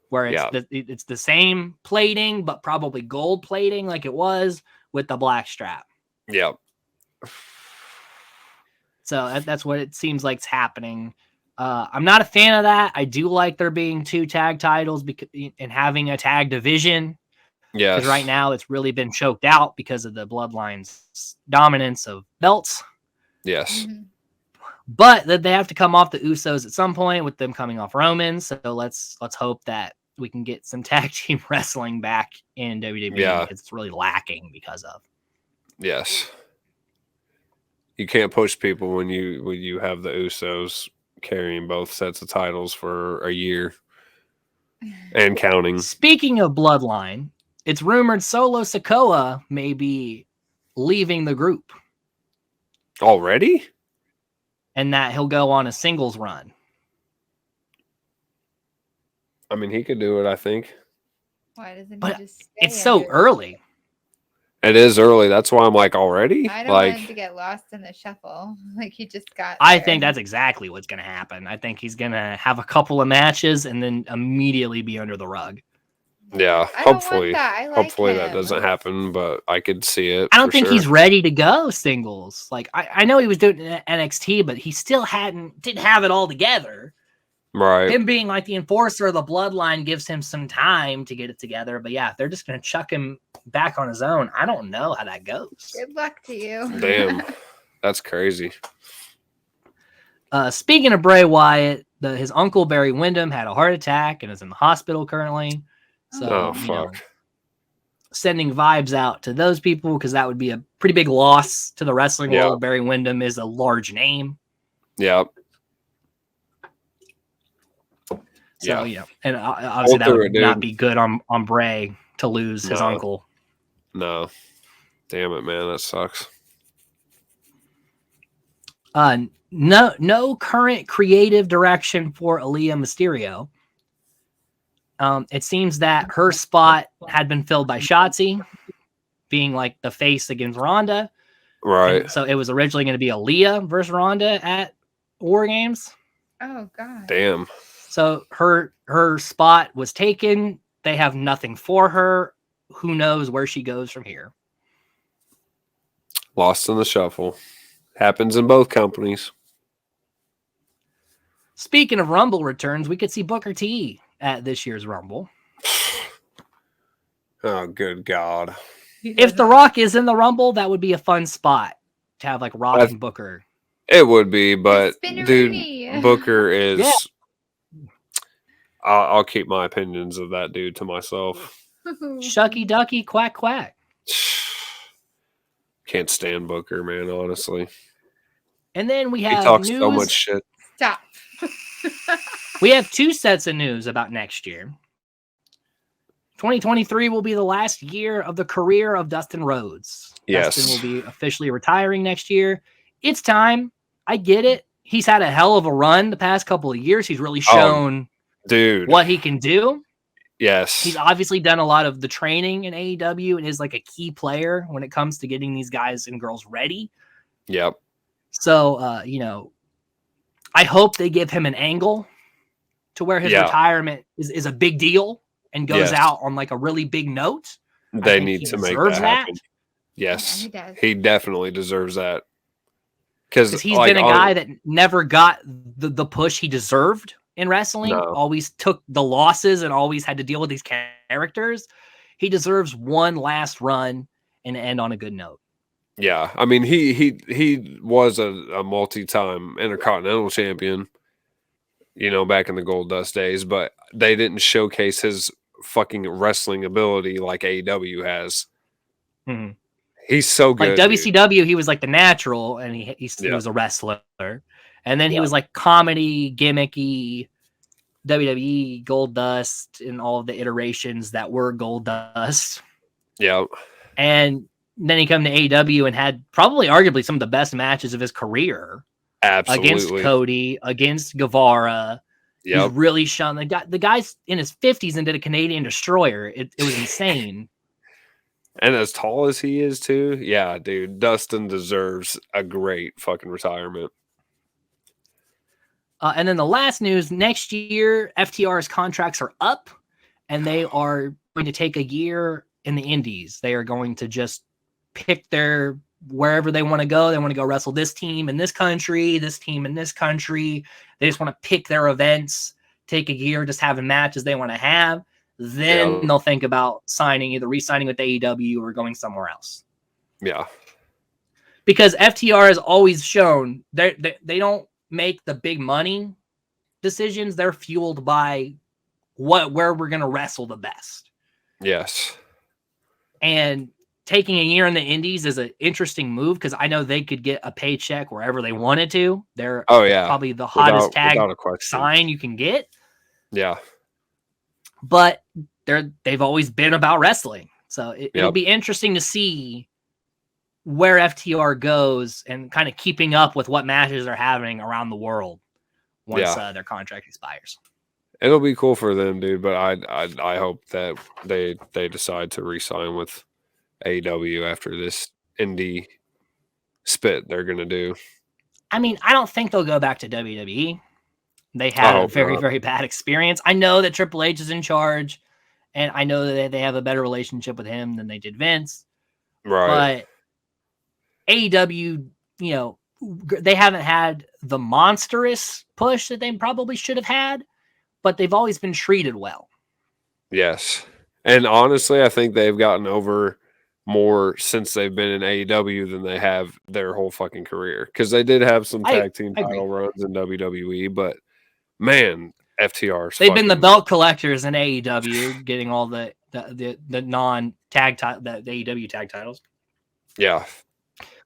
where it's the same plating, but probably gold plating like it was with the black strap. Yep. So that's what it seems like is happening. I'm not a fan of that. I do like there being 2 tag titles and having a tag division. Yeah. Because right now it's really been choked out because of the Bloodline's dominance of belts. Yes. But they have to come off the Usos at some point with them coming off Roman. So let's hope that we can get some tag team wrestling back in WWE. Yeah. Because it's really lacking because of. Yes. You can't push people when you have the Usos carrying both sets of titles for a year and counting. Speaking of Bloodline, it's rumored Solo Sikoa may be leaving the group. Already? And that he'll go on a singles run. I mean, he could do it, I think. Why doesn't he just stay? It's so early. It is early. That's why I'm like, already? I don't want him to get lost in the shuffle. Like he just got I think that's exactly what's going to happen. I think he's going to have a couple of matches and then immediately be under the rug. Yeah, I don't want that. I like hopefully him. that doesn't happen, but I could see it. I don't think he's ready to go singles. Like I know he was doing it in NXT, but he still didn't have it all together. Right. Him being like the enforcer of the bloodline gives him some time to get it together. But yeah, if they're just gonna chuck him back on his own, I don't know how that goes. Good luck to you. Damn, that's crazy. Speaking of Bray Wyatt, his uncle Barry Windham had a heart attack and is in the hospital currently. So, fuck. Sending vibes out to those people because that would be a pretty big loss to the wrestling world. Barry Windham is a large name. Yep. So, and obviously that would not be good on Bray to lose his uncle. No. Damn it, man. That sucks. No current creative direction for Aaliyah Mysterio. It seems that her spot had been filled by Shotzi, being like the face against Ronda. Right. And so it was originally going to be Aaliyah versus Ronda at War Games. Oh, God. Damn. So her spot was taken. They have nothing for her. Who knows where she goes from here? Lost in the shuffle. Happens in both companies. Speaking of Rumble returns, we could see Booker T at this year's Rumble. Oh, good God. If The Rock is in the Rumble, that would be a fun spot to have like Rock and Booker. It would be, but dude, Booker is... Yeah. I'll keep my opinions of that dude to myself. Shucky ducky, quack quack. Can't stand Booker, man, honestly. And then we have he talks news. So much shit. Stop. We have two sets of news about next year. 2023 will be the last year of the career of Dustin Rhodes. Yes. Dustin will be officially retiring next year. It's time. I get it. He's had a hell of a run the past couple of years. He's really shown what he can do. Yes. He's obviously done a lot of the training in AEW and is like a key player when it comes to getting these guys and girls ready. Yep. So, I hope they give him an angle to where his retirement is a big deal and goes out on like a really big note. They need to make that happen. Yes. Yeah, he definitely deserves that. Because he's been a guy that never got the push he deserved in wrestling. Always took the losses and always had to deal with these characters. He deserves one last run and end on a good note. Yeah, I mean he was a multi-time Intercontinental champion, back in the Gold Dust days, but they didn't showcase his fucking wrestling ability like AEW has. Mm-hmm. He's so good. Like WCW, dude. He was like the natural, and he was a wrestler. And then he was like comedy, gimmicky, WWE, Gold Dust, and all of the iterations that were Gold Dust. Yeah. And then he came to AEW and had probably arguably some of the best matches of his career. Absolutely. Against Cody, against Guevara. Yeah. He's really shown the guy's in his 50s and did a Canadian Destroyer. It was insane. And as tall as he is too. Yeah, dude. Dustin deserves a great fucking retirement. And then the last news, next year, FTR's contracts are up and they are going to take a year in the indies. They are going to just pick wherever they want to go. They want to go wrestle this team in this country, this team in this country. They just want to pick their events, take a year, just having matches they want to have. Then they'll think about either re-signing with AEW or going somewhere else. Yeah. Because FTR has always shown they don't make the big money decisions. They're fueled by where we're going to wrestle the best. Yes. And taking a year in the indies is an interesting move because I know they could get a paycheck wherever they wanted to. They're probably the hottest tag sign you can get. Yeah. But they've always been about wrestling. So it'll be interesting to see where FTR goes and kind of keeping up with what matches are happening around the world once their contract expires. It'll be cool for them, dude. But I hope that they decide to re-sign with AEW after this indie spit they're gonna do. I mean, I don't think they'll go back to WWE. They had a very, very bad experience. I know that Triple H is in charge and I know that they have a better relationship with him than they did Vince. Right. But AEW, they haven't had the monstrous push that they probably should have had, but they've always been treated well. Yes. And honestly, I think they've gotten over more since they've been in AEW than they have their whole fucking career. Because they did have some tag team title runs in WWE, but man, FTR's they've been the belt collectors in AEW, getting all the non-tag the AEW tag titles. Yeah.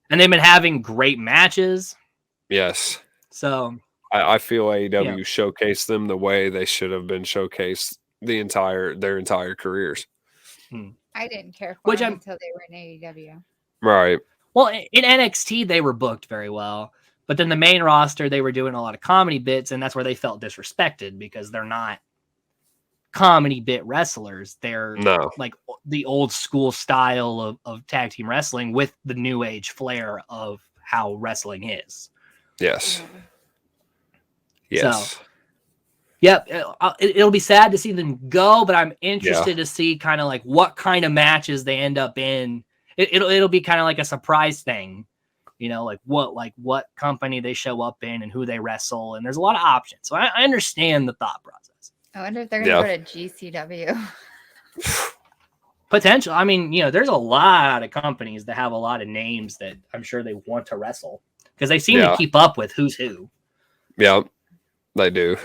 And they've been having great matches. Yes. So I feel AEW showcased them the way they should have been showcased their entire careers. I didn't care for them until they were in AEW. Right. Well, in NXT, they were booked very well. But then the main roster, they were doing a lot of comedy bits, and that's where they felt disrespected because they're not comedy bit wrestlers. They're like the old school style of tag team wrestling with the new age flair of how wrestling is. Yes. Yes. So, yep, it'll be sad to see them go, but I'm interested to see kind of like what kind of matches they end up in. It'll be kind of like a surprise thing, like what company they show up in and who they wrestle, and there's a lot of options. So I understand the thought process. I wonder if they're going to go to GCW. Potential. I mean, there's a lot of companies that have a lot of names that I'm sure they want to wrestle because they seem to keep up with who's who. Yeah, they do.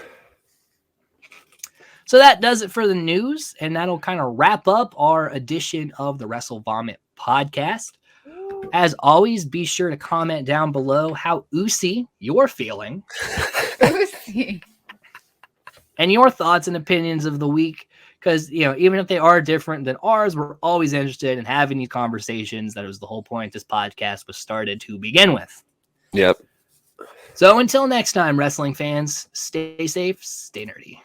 So that does it for the news, and that'll kind of wrap up our edition of the Wrestle Vomit podcast. As always, be sure to comment down below how oozy you're feeling. Oozy. And your thoughts and opinions of the week, because, even if they are different than ours, we're always interested in having these conversations. That was the whole point this podcast was started to begin with. Yep. So until next time, wrestling fans, stay safe, stay nerdy.